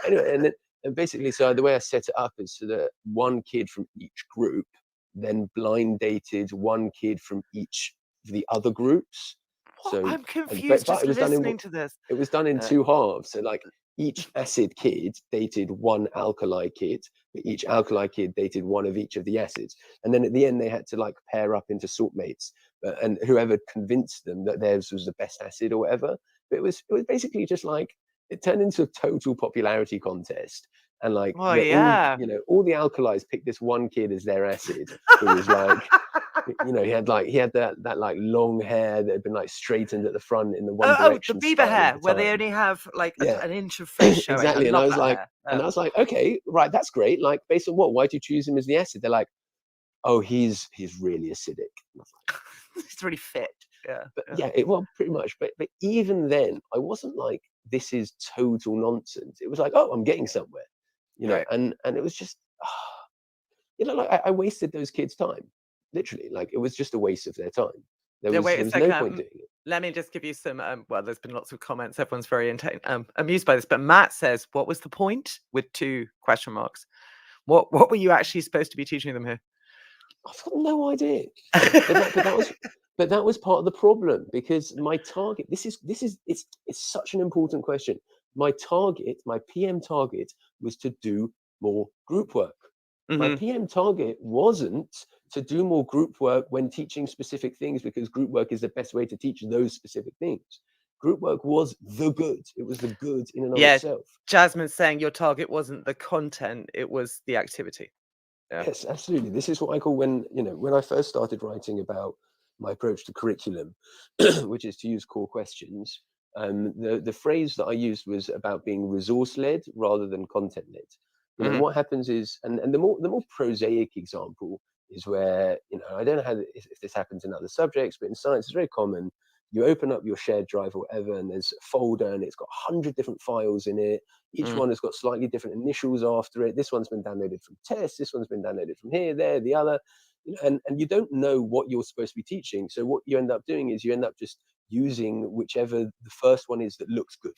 Anyway, and basically, so the way I set it up is so that one kid from each group then blind dated one kid from each of the other groups. What? So, I'm confused just it was done listening to this. it was done in two halves. So like each acid kid dated one alkali kid, but each alkali kid dated one of each of the acids. And then at the end, they had to like pair up into salt mates, and whoever convinced them that theirs was the best acid or whatever. But it was basically just like, it turned into a total popularity contest. And like, Oh, yeah. all the alkalis picked this one kid as their acid, who was like, he had that like long hair that had been like straightened at the front in the One the Direction Bieber style hair, of the where they time. only have like Yeah. an inch of face showing. Exactly. I And I love was that like, hair. okay, right, that's great. Like, based on what? Why do you choose him as the acid? They're like, oh, he's really acidic. And I was like, It's really fit. Yeah. but well, pretty much. But even then, I wasn't like, this is total nonsense. It was like, oh, I'm getting somewhere, Right. and it was just, like I wasted those kids' time, literally. Like, it was just a waste of their time. There was no point doing it. Let me just give you some. Well, there's been lots of comments. Everyone's very amused by this. But Matt says, "What was the point?" with 2 question marks. What were you actually supposed to be teaching them here? I've got no idea. But that was part of the problem, because my target. It's such an important question. My PM target was to do more group work. My Mhm. PM target wasn't to do more group work when teaching specific things, because group work is the best way to teach those specific things. Group work was the good. It was the good in and of Yeah, itself. Jasmine's saying your target wasn't the content; it was the activity. Yeah. Yes, absolutely. This is what I call when I first started writing about my approach to curriculum, which is to use core questions. The phrase that I used was about being resource-led rather than content-led. Mhm. What happens is, and the more prosaic example is where, I don't know if this happens in other subjects, but in science it's very common. You open up your shared drive or whatever, and there's a folder, and it's got 100 different files in it. Each one has got slightly different initials after it. This one's been downloaded from tests. This one's been downloaded from here, there, the other. And you don't know what you're supposed to be teaching. So what you end up doing is you end up just using whichever the first one is that looks good,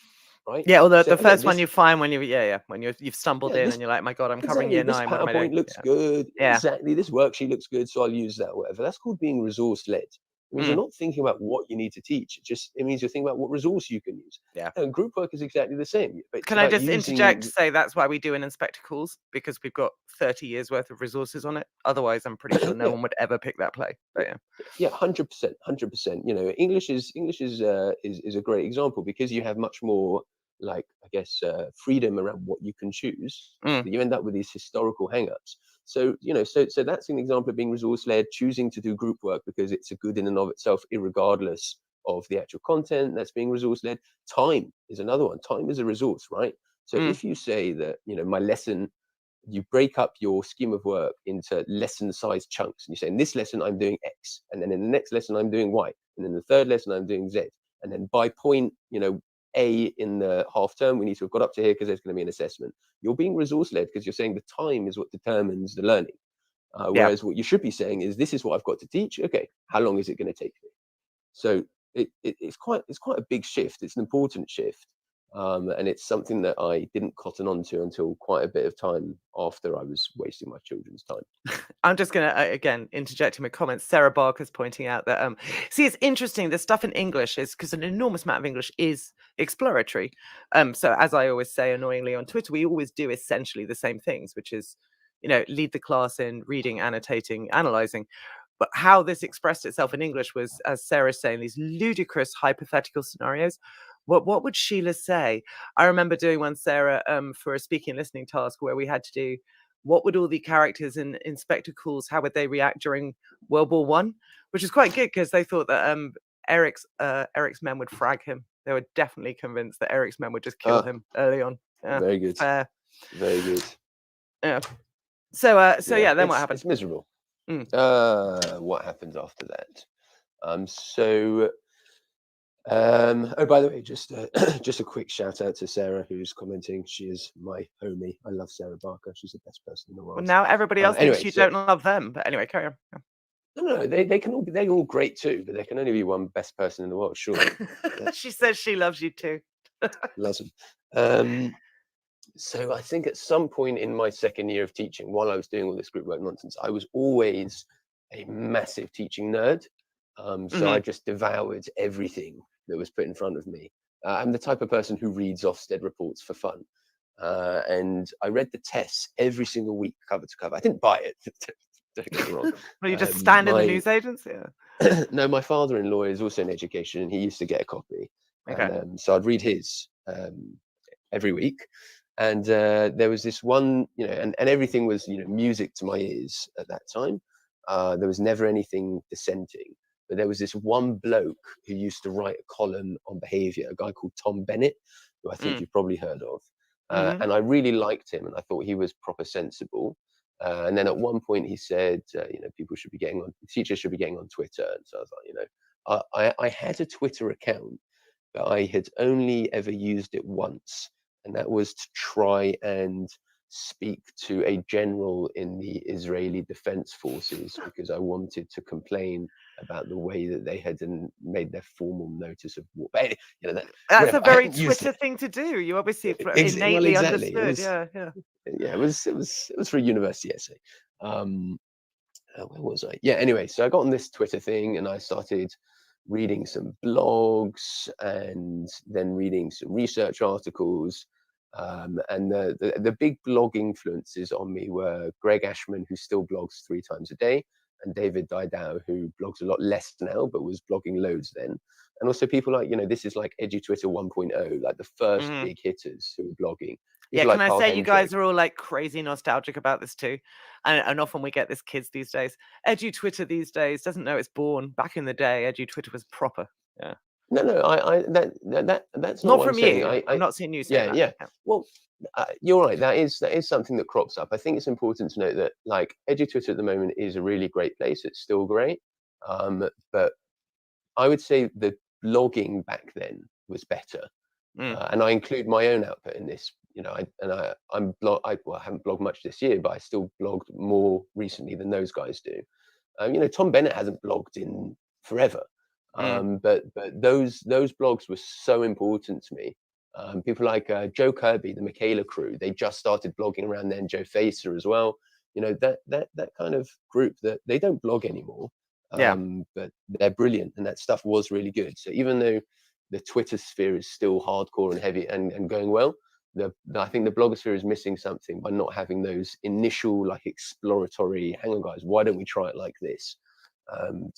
right? Yeah, or the So, first one you find when when you've stumbled in this- and you're like, my God, I'm covering exactly, year this 9. What am I PowerPoint doing? looks good. Yeah. Exactly, this worksheet looks good, so I'll use that, whatever. That's called being resource-led. It means you're not thinking about what you need to teach. It means you're thinking about what resource you can use. Yeah. And group work is exactly the same. It's Can I about just using- interject to say that's why we do an inspector calls, because we've got 30 years worth of resources on it. Otherwise, I'm pretty sure no one would ever pick that play. But Yeah, 100%, 100%. English is a great example, because you have much more, like, I guess, freedom around what you can choose. But you end up with these historical hang-ups. So so that's an example of being resource-led, choosing to do group work because it's a good in and of itself, irregardless of the actual content. That's being resource-led. Time is another one. Time is a resource, right? So if you say that, my lesson, you break up your scheme of work into lesson-sized chunks, and you say, in this lesson I'm doing X, and then in the next lesson I'm doing Y, and in the third lesson I'm doing Z, and then by point A in the half term we need to have got up to here because there's going to be an assessment. You're being resource-led because you're saying the time is what determines the learning, whereas what you should be saying is, this is what I've got to teach. Okay, how long is it going to take me? So it's quite a big shift. It's an important shift. And it's something that I didn't cotton on to until quite a bit of time after I was wasting my children's time. I'm just going to, again, interject in my comments. Sarah Barker's pointing out that, see, it's interesting. The stuff in English is, because an enormous amount of English is exploratory. So as I always say, annoyingly on Twitter, we always do essentially the same things, which is, lead the class in reading, annotating, analyzing. But how this expressed itself in English was, as Sarah's saying, these ludicrous hypothetical scenarios. What would Sheila say? I remember doing one, Sarah, for a speaking and listening task where we had to do, what would all the characters in Inspector Calls, how would they react during World War One? Which is quite good because they thought that Eric's men would frag him. They were definitely convinced that Eric's men would just kill him early on. Yeah, very good. fair. Very good. Yeah. So yeah, then what happened? It's miserable. Mm. What happens after that? Oh, by the way, just a quick shout out to Sarah, who's commenting. She is my homie. I love Sarah Barker. She's the best person in the world. Well, now everybody else thinks you don't love them. But anyway, carry on. Yeah. No, they're all great too, but there can only be one best person in the world, surely. She says she loves you too. Loves them. So I think at some point in my second year of teaching, while I was doing all this group work nonsense, I was always a massive teaching nerd. So I just devoured everything that was put in front of me. I'm the type of person who reads Ofsted reports for fun. And I read the tests every single week, cover to cover. I didn't buy it. Don't get me wrong. Well, you just stand in the newsagents? Yeah. No, my father-in-law is also in education, and he used to get a copy. Okay. And so I'd read his every week. And there was this one, and everything was, music to my ears at that time. There was never anything dissenting. But there was this one bloke who used to write a column on behaviour, a guy called Tom Bennett, who I think you've probably heard of. And I really liked him, and I thought he was proper sensible. And then at one point he said, teachers should be getting on Twitter. And so I was like, I had a Twitter account, but I had only ever used it once. And that was to try and speak to a general in the Israeli Defense Forces because I wanted to complain about the way that they had made their formal notice of war. But, that's a very Twitter thing to do. You obviously innately understood. Yeah, it was for a university essay. Where was I? Yeah. Anyway, so I got on this Twitter thing and I started reading some blogs and then reading some research articles. And the big blog influences on me were Greg Ashman, who still blogs 3 times a day, and David Didow, who blogs a lot less now, but was blogging loads then. And also people like, this is like EduTwitter 1.0, like the first big hitters who were blogging. People can I say you guys are all like crazy nostalgic about this too? And often we get this kids these days. EduTwitter these days doesn't know it's born. Back in the day, EduTwitter was proper. Yeah. No, that's not what from I'm saying. you. I'm not seeing you say that. Yeah. Well, you're right. That is something that crops up. I think it's important to note that like EduTwitter at the moment is a really great place. It's still great, but I would say the blogging back then was better, and I include my own output in this. I haven't blogged much this year, but I still blogged more recently than those guys do. Tom Bennett hasn't blogged in forever. But those blogs were so important to me. People like Joe Kirby, the Michaela crew, they just started blogging around then. Joe Facer as well. That kind of group that they don't blog anymore. But they're brilliant, and that stuff was really good. So even though the Twitter sphere is still hardcore and heavy and going well, I think the blogosphere is missing something by not having those initial like exploratory. Hang on, guys, why don't we try it like this?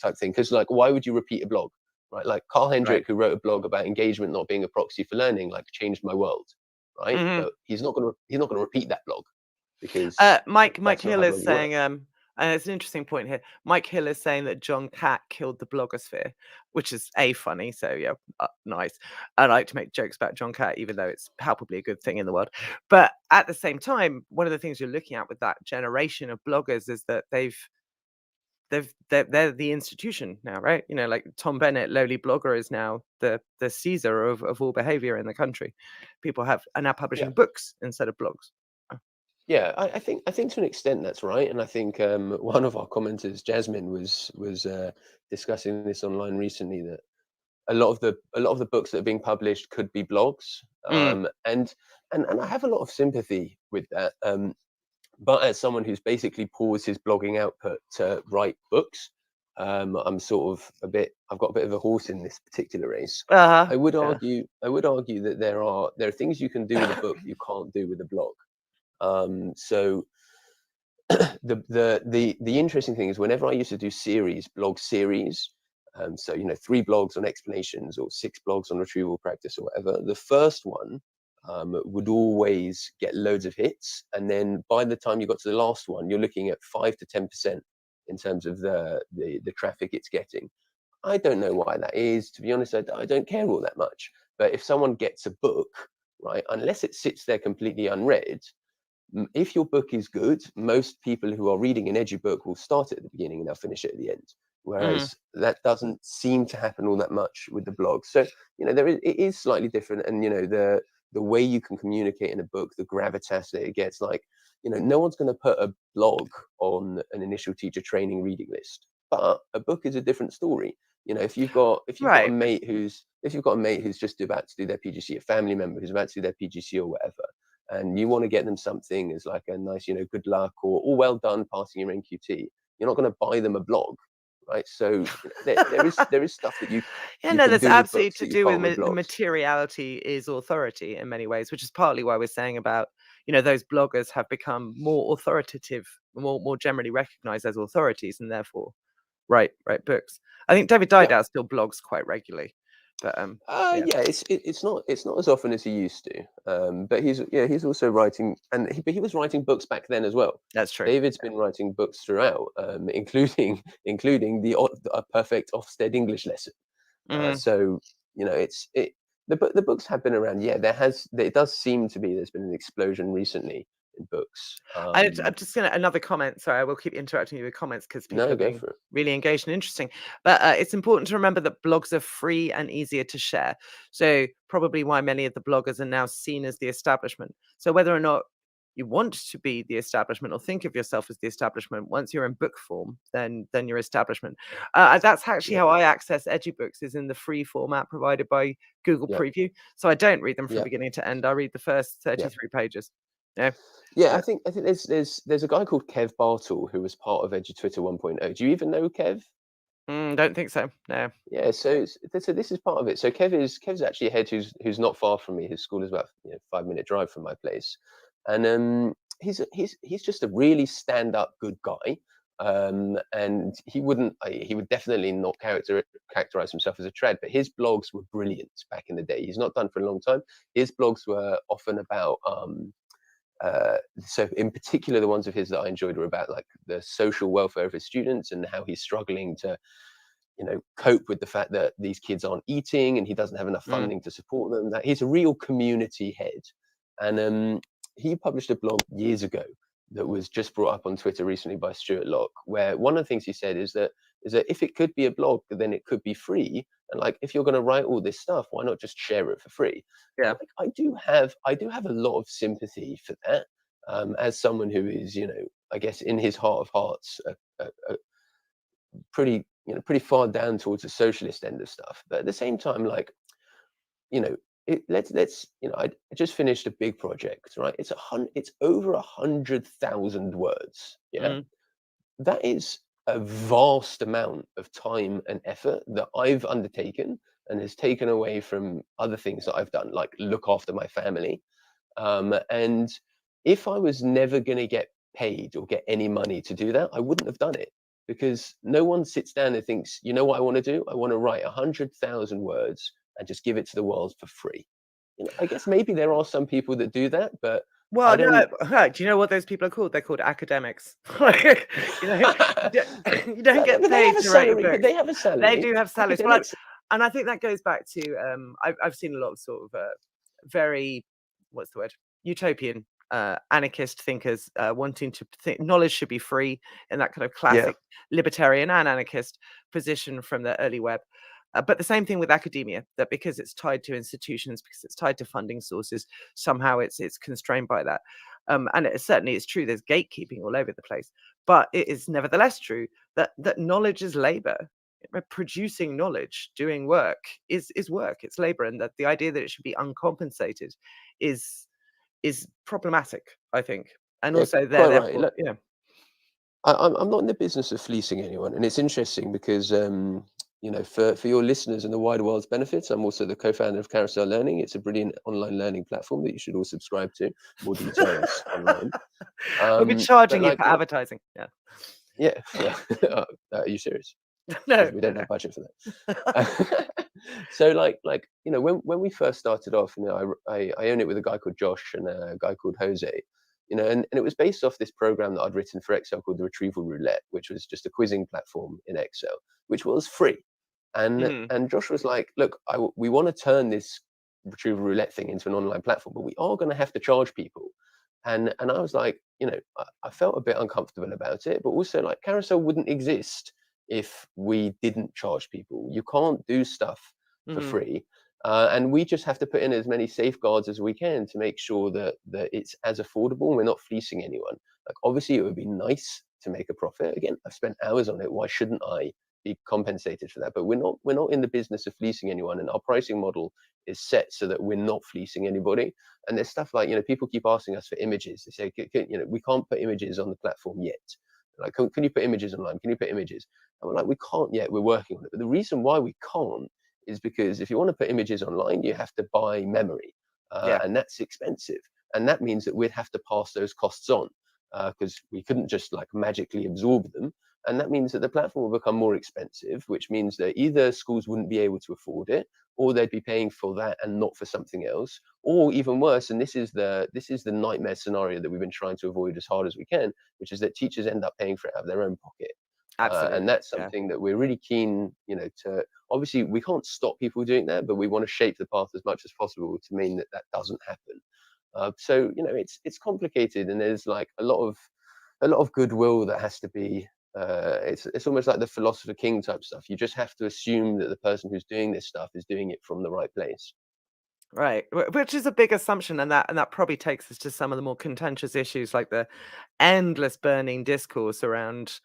Type thing, because like why would you repeat a blog, right? Like Carl Hendrick, who wrote a blog about engagement not being a proxy for learning, like changed my world, right? But he's not gonna repeat that blog because Mike Hill is saying and it's an interesting point here. Mike Hill is saying that John Catt killed the blogosphere, which is funny. So yeah, nice. I like to make jokes about John Catt, even though it's palpably a good thing in the world. But at the same time, one of the things you're looking at with that generation of bloggers is that they're the institution now, right? Like Tom Bennett, lowly blogger, is now the Caesar of all behavior in the country. People are now publishing books instead of blogs. Yeah, I think to an extent that's right, and I think one of our commenters, Jasmine, was discussing this online recently, that a lot of the books that are being published could be blogs, and I have a lot of sympathy with that. But as someone who's basically paused his blogging output to write books, I'm sort of I've got a bit of a horse in this particular race. I would argue that there are things you can do with a book you can't do with a blog. So the interesting thing is whenever I used to do blog series, so 3 blogs on explanations or 6 blogs on retrieval practice or whatever, the first one would always get loads of hits, and then by the time you got to the last one, you're looking at 5 to 10% in terms of the traffic it's getting. I don't know why that is. To be honest, I don't care all that much. But if someone gets a book, right, unless it sits there completely unread, if your book is good, most people who are reading an edgy book will start it at the beginning and they'll finish it at the end. Whereas that doesn't seem to happen all that much with the blog. So, it is slightly different. And, the way you can communicate in a book, the gravitas that it gets, like, no one's going to put a blog on an initial teacher training reading list. But a book is a different story. If you've got a mate who's just about to do their PGC, a family member who's about to do their PGC or whatever, and you want to get them something as like a nice, good luck or all well done passing your NQT, you're not going to buy them a blog, right? So there is stuff that you Yeah, you no, can that's do with absolutely books to that you do with can't with the blogs. materiality is authority in many ways, which is partly why we're saying about, those bloggers have become more authoritative, more generally recognized as authorities, and therefore write books. I think David Yeah. Didow still blogs quite regularly, but yeah, it's not as often as he used to. But he's also writing, but he was writing books back then as well. that's true. David's been writing books throughout, including a perfect Ofsted English lesson. So the books have been around. Yeah, it does seem to be there's been an explosion recently in books. I'm just gonna another comment. Sorry, I will keep interrupting you with comments because people No, are go being for it. really engaged and interesting. But it's important to remember that blogs are free and easier to share. So probably why many of the bloggers are now seen as the establishment. So whether or not you want to be the establishment or think of yourself as the establishment, once you're in book form, then you're establishment. That's actually how I access edubooks, is in the free format provided by Google Yeah. Preview. So I don't read them from Yeah. beginning to end. I read the first 33 pages. Yeah. Yeah, I think there's a guy called Kev Bartle who was part of EduTwitter 1.0. Do you even know Kev? Don't think so. No. Yeah, so this is part of it. So Kev's actually a head who's not far from me. His school is about 5-minute drive from my place, and he's just a really stand-up good guy. And he would definitely not characterize himself as a trad, but his blogs were brilliant back in the day. He's not done for a long time. His blogs were often about so in particular the ones of his that I enjoyed were about like the social welfare of his students and how he's struggling to cope with the fact that these kids aren't eating and he doesn't have enough funding to support them. That he's a real community head. And he published a blog years ago that was just brought up on Twitter recently by Stuart Locke, where one of the things he said is that if it could be a blog, then it could be free. And like, if you're going to write all this stuff, why not just share it for free? Yeah. I do have a lot of sympathy for that. As someone who is, I guess in his heart of hearts, pretty far down towards the socialist end of stuff. But at the same time, like, I just finished a big project, right? It's over 100,000 words. Yeah. That is a vast amount of time and effort that I've undertaken and has taken away from other things that I've done, like look after my family. And if I was never going to get paid or get any money to do that, I wouldn't have done it, because no one sits down and thinks, you know what I want to do? I want to write 100,000 words and just give it to the world for free. I guess maybe there are some people that do that, but well, I don't. No. Do you know what those people are called? They're called academics. You don't get paid to write a book. They have a salary. They do have salaries. Well, and I think that goes back to I've seen a lot of sort of very, what's the word, utopian anarchist thinkers wanting to think knowledge should be free, in that kind of classic libertarian and anarchist position from the early web. But the same thing with academia, that because it's tied to institutions, because it's tied to funding sources, somehow it's constrained by that. And it certainly is true there's gatekeeping all over the place. But it is nevertheless true that knowledge is labor. Producing knowledge, doing work is work. It's labor, and that the idea that it should be uncompensated is problematic, I think. And also therefore, right. Look, I'm not in the business of fleecing anyone, and it's interesting because you know, for your listeners and the wider world's benefits, I'm also the co-founder of Carousel Learning. It's a brilliant online learning platform that you should all subscribe to. More details online. We'll be But charging you like, for advertising. Yeah. yeah, are you serious? No, Because we don't have budget for that. So like you know, when we first started off, you know, I own it with a guy called Josh and a guy called Jose, you know, and it was based off this program that I'd written for Excel called the Retrieval Roulette, which was just a quizzing platform in Excel, which was free. And Josh was like, look, we want to turn this Retrieval Roulette thing into an online platform, but we are going to have to charge people. And I was like, you know, I felt a bit uncomfortable about it, but also like Carousel wouldn't exist if we didn't charge people. You can't do stuff for free. And we just have to put in as many safeguards as we can to make sure that it's as affordable. We're not fleecing anyone. Like, obviously, it would be nice to make a profit. Again, I've spent hours on it. Why shouldn't I be compensated for that? But we're not in the business of fleecing anyone, and our pricing model is set so that we're not fleecing anybody. And there's stuff like, you know, people keep asking us for images. They say, you know, we can't put images on the platform yet. Like, can you put images online? Can you put images? And we're like, we can't yet. We're working on it. But the reason why we can't is because if you want to put images online, you have to buy memory, and that's expensive. And that means that we'd have to pass those costs on, because we couldn't just like magically absorb them. And that means that the platform will become more expensive, which means that either schools wouldn't be able to afford it, or they'd be paying for that and not for something else, or even worse. And this is the nightmare scenario that we've been trying to avoid as hard as we can, which is that teachers end up paying for it out of their own pocket. Absolutely. And that's something that we're really keen, you know, to, obviously we can't stop people doing that, but we want to shape the path as much as possible to mean that that doesn't happen. So, you know, it's complicated, and there's like a lot of goodwill that has to be, it's almost like the philosopher king type stuff. You just have to assume that the person who's doing this stuff is doing it from the right place. Right, which is a big assumption, and that probably takes us to some of the more contentious issues, like the endless burning discourse around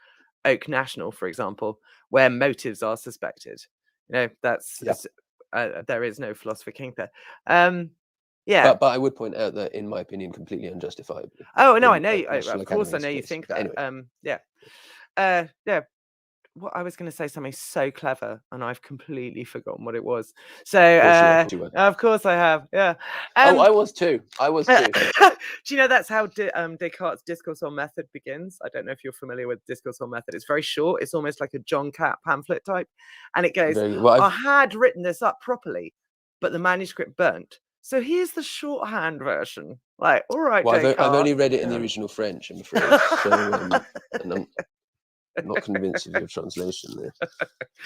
Oak National, for example, where motives are suspected. You know, there is no philosopher king there. Yeah. But I would point out that, in my opinion, completely unjustifiably. Oh no, I In know. National Of course, I Academy's know you case. think But that. anyway, Yeah. What I was going to say something so clever, and I've completely forgotten what it was. So, of course you were. of course I have. Yeah. Oh, I was too. Do you know that's how Descartes' discourse on method begins? I don't know if you're familiar with discourse on method. It's very short. It's almost like a John Catt pamphlet type, and it goes, Very well. "I had written this up properly, but the manuscript burnt. So here's the shorthand version." Like, all right, Well, Descartes. I've only read it in the original French, I'm afraid. So, and I'm not convinced of your translation there.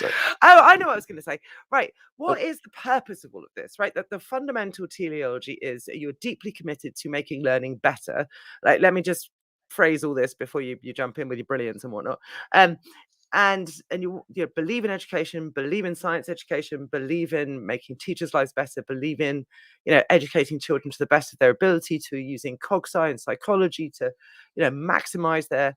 But, Oh, I know what I was going to say. Right. What is the purpose of all of this? Right. That the fundamental teleology is you're deeply committed to making learning better. Like, let me just phrase all this before you jump in with your brilliance and whatnot. And you believe in education, believe in science education, believe in making teachers' lives better, believe in, you know, educating children to the best of their ability, to using cog science, psychology to, you know, maximize their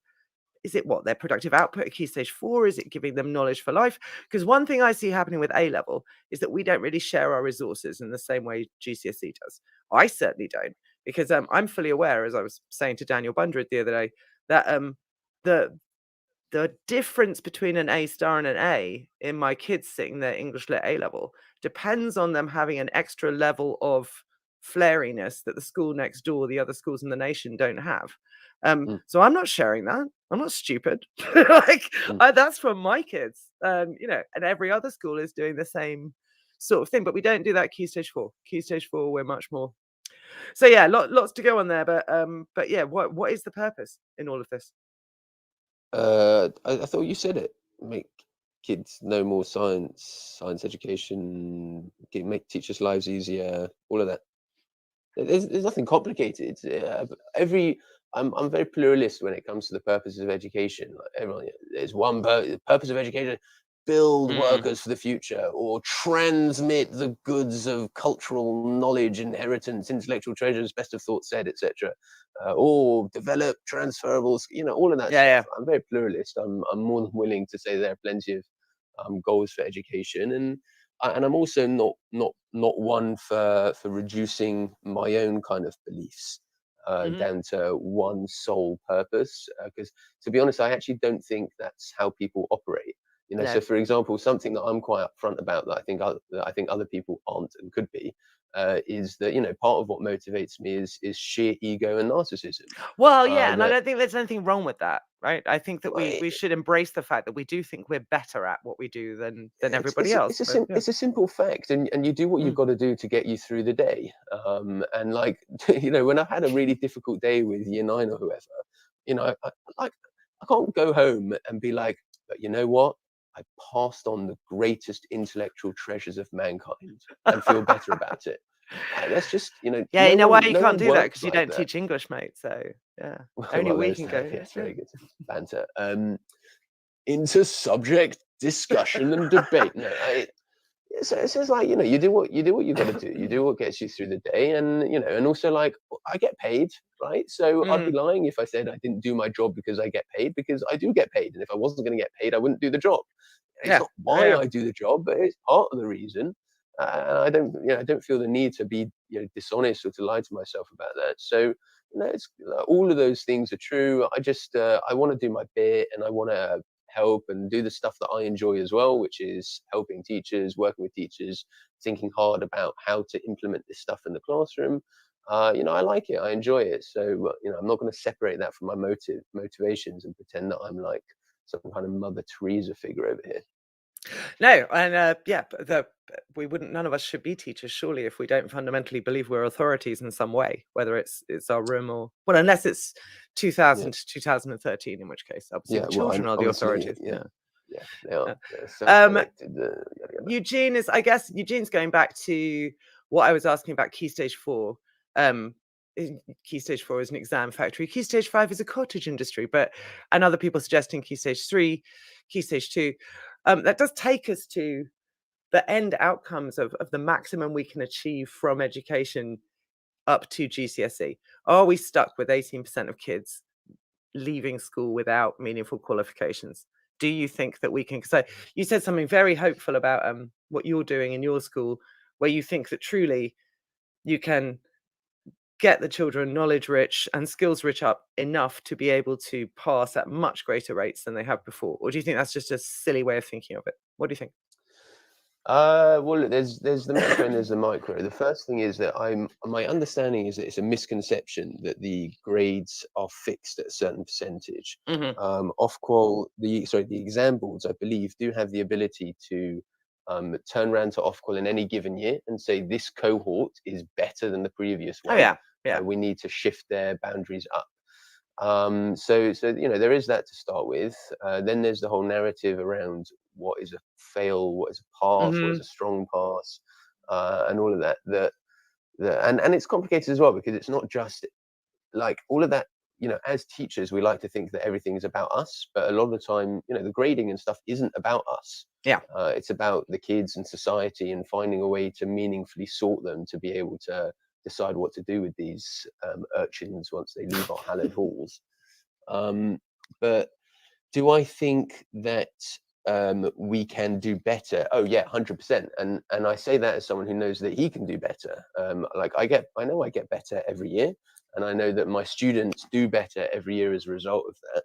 their productive output at Key Stage 4? Is it giving them knowledge for life? Because one thing I see happening with A level is that we don't really share our resources in the same way GCSE does. I certainly don't, because I'm fully aware, as I was saying to Daniel Bundred the other day, that the difference between an A star and an A in my kids sitting their English Lit A level depends on them having an extra level of flariness that the school next door, the other schools in the nation don't have. So I'm not sharing that. I'm not stupid. That's for my kids. You know, and every other school is doing the same sort of thing, but we don't do that at Key Stage 4. Key Stage 4, we're much more. So yeah, lots to go on there, but yeah, what is the purpose in all of this? I thought you said it. Make kids know more science education, make teachers' lives easier, all of that. There's nothing complicated. I'm very pluralist when it comes to the purposes of education. Like, everyone, there's one purpose of education: build workers for the future, or transmit the goods of cultural knowledge, inheritance, intellectual treasures, best of thought said, etc. Or develop transferable, you know, all of that stuff. Yeah. I'm very pluralist. I'm more than willing to say there are plenty of goals for education, and I'm also not one for reducing my own kind of beliefs down to one sole purpose. Because to be honest, I actually don't think that's how people operate. You know, No. so for example, something that I'm quite upfront about that I think other people aren't and could be, is that, you know, part of what motivates me is sheer ego and narcissism. Well, yeah, and I That don't think there's anything wrong with that, right? I think that well, we should embrace the fact that we do think we're better at what we do than everybody else. But yeah. it's a simple fact, and you do what you've Mm. got to do to get you through the day. And like you know, when I've had a really difficult day with year 9 or whoever, you know, I can't go home and be like, but you know what? I passed on the greatest intellectual treasures of mankind and feel better about it. That's just, you know, Yeah, you know why you no can't one do that? works Because you like don't that. teach English, mate. So yeah, only Well, we there's can that. go. Yes, Yeah. very good banter. Into subject discussion and debate. No, it's just like, you know, you do what you've got to do. You do what gets you through the day, and you know, and also like I get paid, right? So I'd be Mm, lying if I said I didn't do my job because I get paid, because I do get paid, and if I wasn't going to get paid, I wouldn't do the job. It's yeah. not why Yeah. I do the job, but it's part of the reason. And I don't feel the need to be, you know, dishonest or to lie to myself about that. So, you know, it's all of those things are true. I just I want to do my bit, and I want to help and do the stuff that I enjoy as well, which is helping teachers, working with teachers, thinking hard about how to implement this stuff in the classroom. You know, I like it. I enjoy it. So, you know, I'm not going to separate that from my motivations and pretend that I'm like some kind of Mother Teresa figure over here. No, and yeah, we wouldn't. None of us should be teachers, surely, if we don't fundamentally believe we're authorities in some way, whether it's our room or well, unless it's Yeah. 2000 to 2013, in which case, obviously, Yeah. the Well, children are the obviously, authorities. yeah. Yeah. Yeah. They are. Yeah. They're Um, self-elected. Yada, yada. Eugene is, I guess, Eugene's going back to what I was asking about Key Stage 4. Key Stage 4 is an exam factory. Key Stage 5 is a cottage industry, and other people suggesting Key Stage 3, Key Stage 2. That does take us to the end outcomes of the maximum we can achieve from education up to GCSE. Are we stuck with 18% of kids leaving school without meaningful qualifications? Do you think that we can? So you said something very hopeful about what you're doing in your school, where you think that truly you can get the children knowledge rich and skills rich up enough to be able to pass at much greater rates than they have before? Or do you think that's just a silly way of thinking of it? What do you think? Well, look, there's the macro and there's the micro. The first thing is that my understanding is that it's a misconception that the grades are fixed at a certain percentage. Mhm. The exam boards, I believe, do have the ability to turn around to Ofqual in any given year and say this cohort is better than the previous Oh one. yeah, yeah. We need to shift their boundaries up. So you know, there is that to start with. Then there's the whole narrative around what is a fail, what is a pass, what is Mhm. a strong pass, and all of that. And it's complicated as well, because it's not just like all of that. You know, as teachers, we like to think that everything is about us, but a lot of the time, you know, the grading and stuff isn't about us. Yeah. It's about the kids and society, and finding a way to meaningfully sort them to be able to decide what to do with these urchins once they leave our hallowed halls. But do I think that we can do better? Oh yeah, 100%. And I say that as someone who knows that he can do better. Like I know I get better every year, and I know that my students do better every year as a result of that.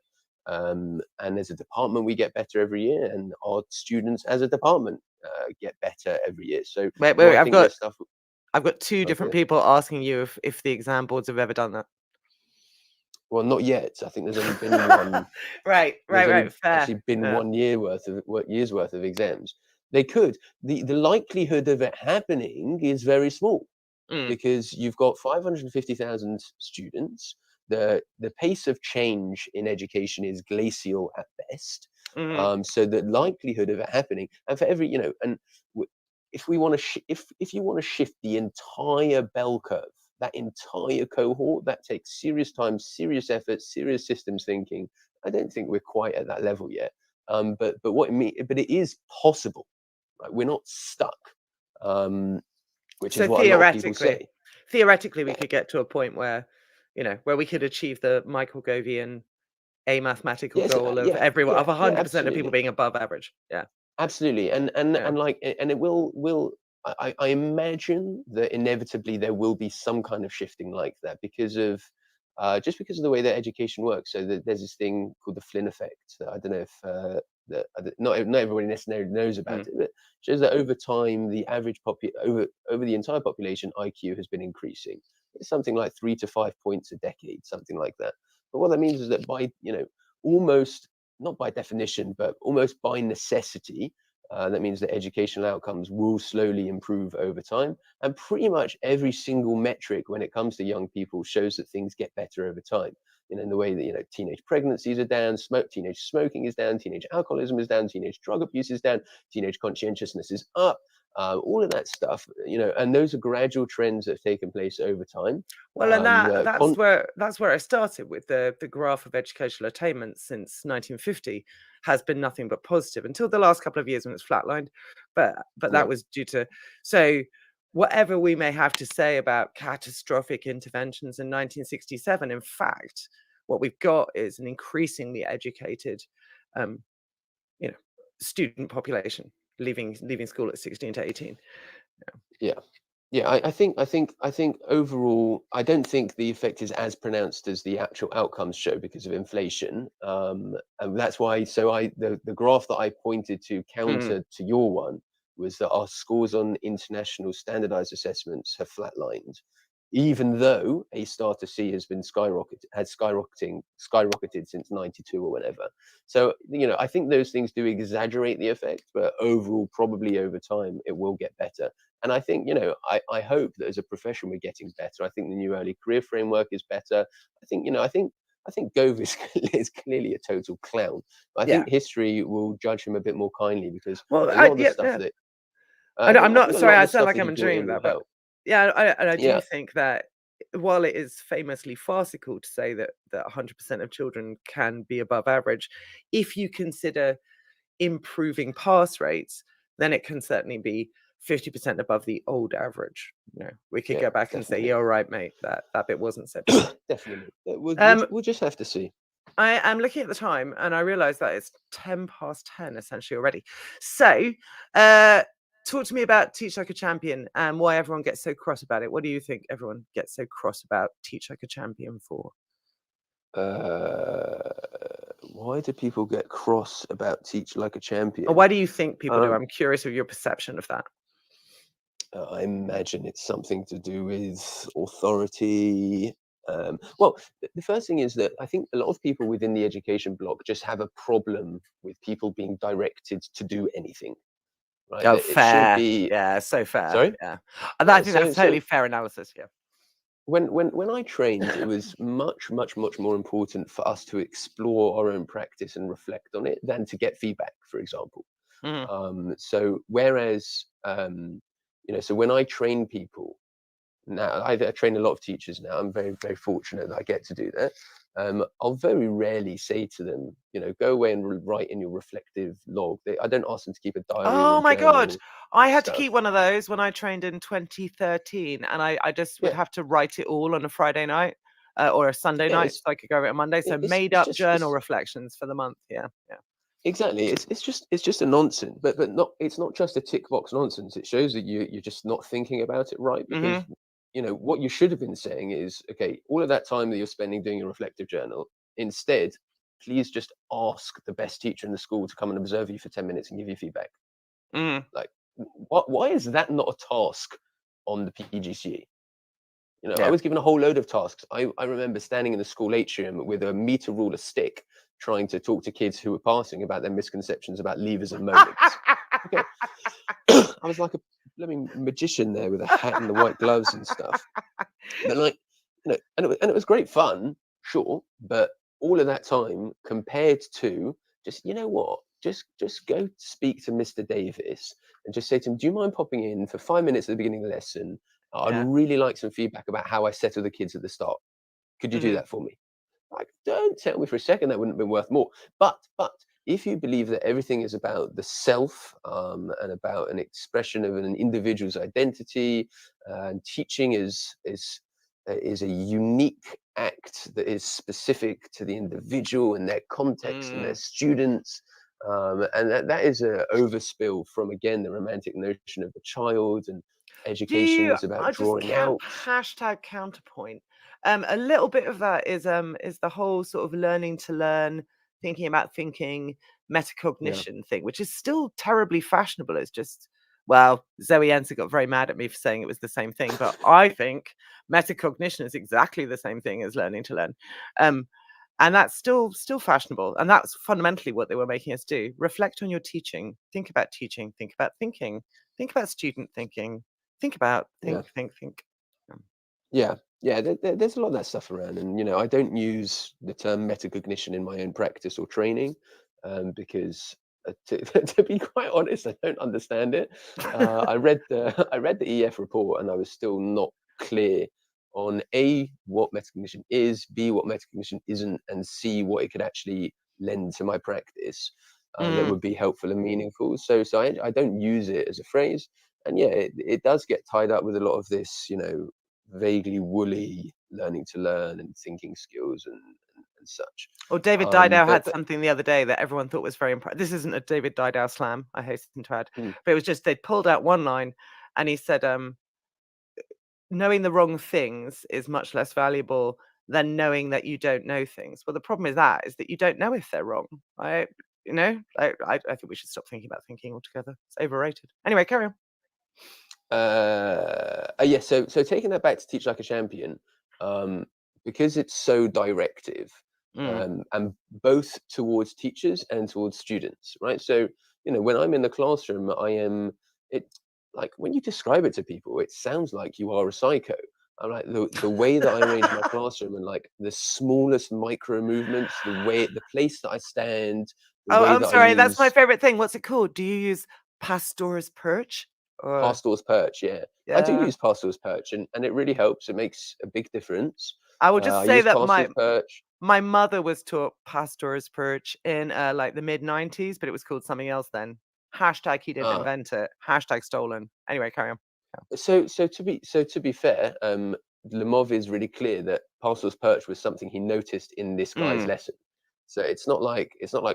And as a department, we get better every year, and our students as a department get better every year. So Wait, do wait, I think there's stuff? I've got two different Okay. people asking you if the exam boards have ever done that. Well, not yet. I think there's only been one. Right, There's only fair. actually been Yeah. 1 year year's worth of exams. They could. The likelihood of it happening is very small, Mm, because you've got 550,000 students. The pace of change in education is glacial at best. mhm. So the likelihood of it happening, and for every, you know, and if we want to if you want to shift the entire bell curve, that entire cohort, that takes serious time, serious effort, serious systems thinking. I don't think we're quite at that level yet. But but it is possible, right? We're not stuck, which is So what a lot of people say. theoretically, we Yeah, could get to a point where, where we could achieve the Michael Govian a mathematical yes, goal of yeah, everyone of yeah, yeah, 100% of people absolutely, being above average. Yeah, absolutely, yeah. and like, and it will. I imagine that inevitably there will be some kind of shifting like that, because of just because of the way that education works. So there's this thing called the Flynn effect. I don't know if that not everybody necessarily knows about Mm. it, but shows that over time, the average over the entire population, IQ has been increasing. It's something like 3 to 5 points a decade, something like that. But what that means is that by, almost, not by definition, but almost by necessity, that means that educational outcomes will slowly improve over time. And pretty much every single metric when it comes to young people shows that things get better over time. In the way that, teenage pregnancies are down, teenage smoking is down, teenage alcoholism is down, teenage drug abuse is down, teenage conscientiousness is up, all of that stuff, and those are gradual trends that have taken place over time. Well, and that's where I started with the graph of educational attainment since 1950 has been nothing but positive until the last couple of years when it's flatlined. But Yeah. that was due to, so whatever we may have to say about catastrophic interventions in 1967, in fact, what we've got is an increasingly educated, student population leaving school at 16 to 18. Yeah, I think overall, I don't think the effect is as pronounced as the actual outcomes show because of inflation. And that's why, the graph that I pointed to counter to your one was that our scores on international standardized assessments have flatlined, even though A star to C has been skyrocketed since 92 or whatever. So, I think those things do exaggerate the effect, but overall, probably over time, it will get better. And I think, I hope that as a profession we're getting better. I think the new early career framework is better. I think Gove is clearly a total clown. But I think history will judge him a bit more kindly because a lot of the stuff that I'm not sorry. I sound like I'm I'm enjoying that, but I do think that while it is famously farcical to say that 100% of children can be above average, if you consider improving pass rates, then it can certainly be 50% above the old average. We could go back and say, "You're right, mate. That bit wasn't so bad." Definitely. We'll just have to see. I am looking at the time and I realize that it's 10 past 10 essentially already. So, talk to me about Teach Like a Champion and why everyone gets so cross about it. What do you think everyone gets so cross about Teach Like a Champion for? Why do people get cross about Teach Like a Champion? Or why do you think people do? I'm curious of your perception of that. I imagine it's something to do with authority. Well, the first thing is that I think a lot of people within the education block just have a problem with people being directed to do anything. Right? Oh, It fair. should be. Yeah, so fair. Sorry? Yeah. I think that's totally fair analysis. Yeah. When I trained, it was much more important for us to explore our own practice and reflect on it than to get feedback, for example. So whereas, so when I train people now, I train a lot of teachers now. I'm very, very fortunate that I get to do that. I'll very rarely say to them, go away and write in your reflective log. I don't ask them to keep a diary. Oh my God. I had to stuff. keep one of those when I trained in 2013 and I just would have to write it all on a Friday night or a Sunday night so I could go over it on Monday. So made up journal reflections for the month. Yeah. Exactly. It's just a nonsense, but it's not just a tick box nonsense. It shows that you're just not thinking about it right, because what you should have been saying is, okay, all of that time that you're spending doing your reflective journal, instead, please just ask the best teacher in the school to come and observe you for 10 minutes and give you feedback. Like, why is that not a task on the PGCE? I was given a whole load of tasks. I remember standing in the school atrium with a meter ruler stick, trying to talk to kids who were passing about their misconceptions about levers and moments. Okay. I was like a blooming magician there with a hat and the white gloves and stuff. But and it was great fun, sure. But all of that time compared to just, just go speak to Mr. Davis and just say to him, do you mind popping in for 5 minutes at the beginning of the lesson? I'd really like some feedback about how I settle the kids at the start. Could you do that for me? Like, don't tell me for a second that wouldn't have been worth more. But if you believe that everything is about the self and about an expression of an individual's identity, and teaching is a unique act that is specific to the individual and their context and their students, and that is an overspill from, again, the romantic notion of the child, and education is about drawing out. Hashtag counterpoint. A little bit of that is the whole sort of learning to learn, thinking about thinking, metacognition thing, which is still terribly fashionable. It's just, well, Zoe Enser got very mad at me for saying it was the same thing, but I think metacognition is exactly the same thing as learning to learn. And that's still fashionable. And that's fundamentally what they were making us do. Reflect on your teaching, think about teaching, think about thinking, think about student thinking, think about, think. Yeah, there's a lot of that stuff around, and I don't use the term metacognition in my own practice or training, because to be quite honest, I don't understand it. I read the EF report, and I was still not clear on A, what metacognition is, B, what metacognition isn't, and C, what it could actually lend to my practice that would be helpful and meaningful. So I don't use it as a phrase, and yeah, it does get tied up with a lot of this, vaguely woolly learning to learn and thinking skills and such. Or David Didow had but something the other day that everyone thought was very impressive. This isn't a David Didow slam, I hasten to add, but it was just they pulled out one line, and he said, knowing the wrong things is much less valuable than knowing that you don't know things. Well, the problem is that you don't know if they're wrong. I think we should stop thinking about thinking altogether. It's overrated. Anyway, carry on. Yeah, so taking that back to Teach Like a Champion, because it's so directive, and both towards teachers and towards students, right? So when I'm in the classroom, like when you describe it to people, it sounds like you are a psycho. I'm like the way that I arrange my classroom, and like the smallest micro movements, the place that I stand, the way I'm that sorry, I that's my use favorite thing. What's it called? Do you use Pastor's perch? Or... Pastor's perch, yeah. I do use Pastor's perch, and it really helps. It makes a big difference. I will just I say use that Pastor's perch. my mother was taught Pastor's perch in like the mid-90s, but it was called something else then. Hashtag he didn't invent it. Hashtag stolen. Anyway, carry on. So to be fair, Lemov is really clear that Pastor's perch was something he noticed in this guy's lesson. So it's not like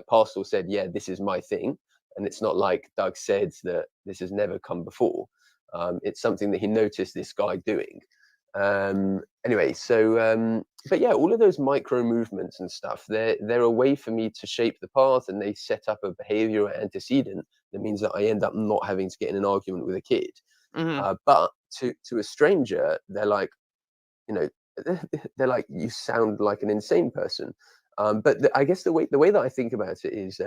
Pastor said, yeah, this is my thing, and it's not like Doug said that this has never come before. It's something that he noticed this guy doing. Anyway, so but yeah, all of those micro movements and stuff, they're a way for me to shape the path, and they set up a behavioral antecedent that means that I end up not having to get in an argument with a kid. But to a stranger, they're like, they're like, you sound like an insane person. But I guess the way that I think about it is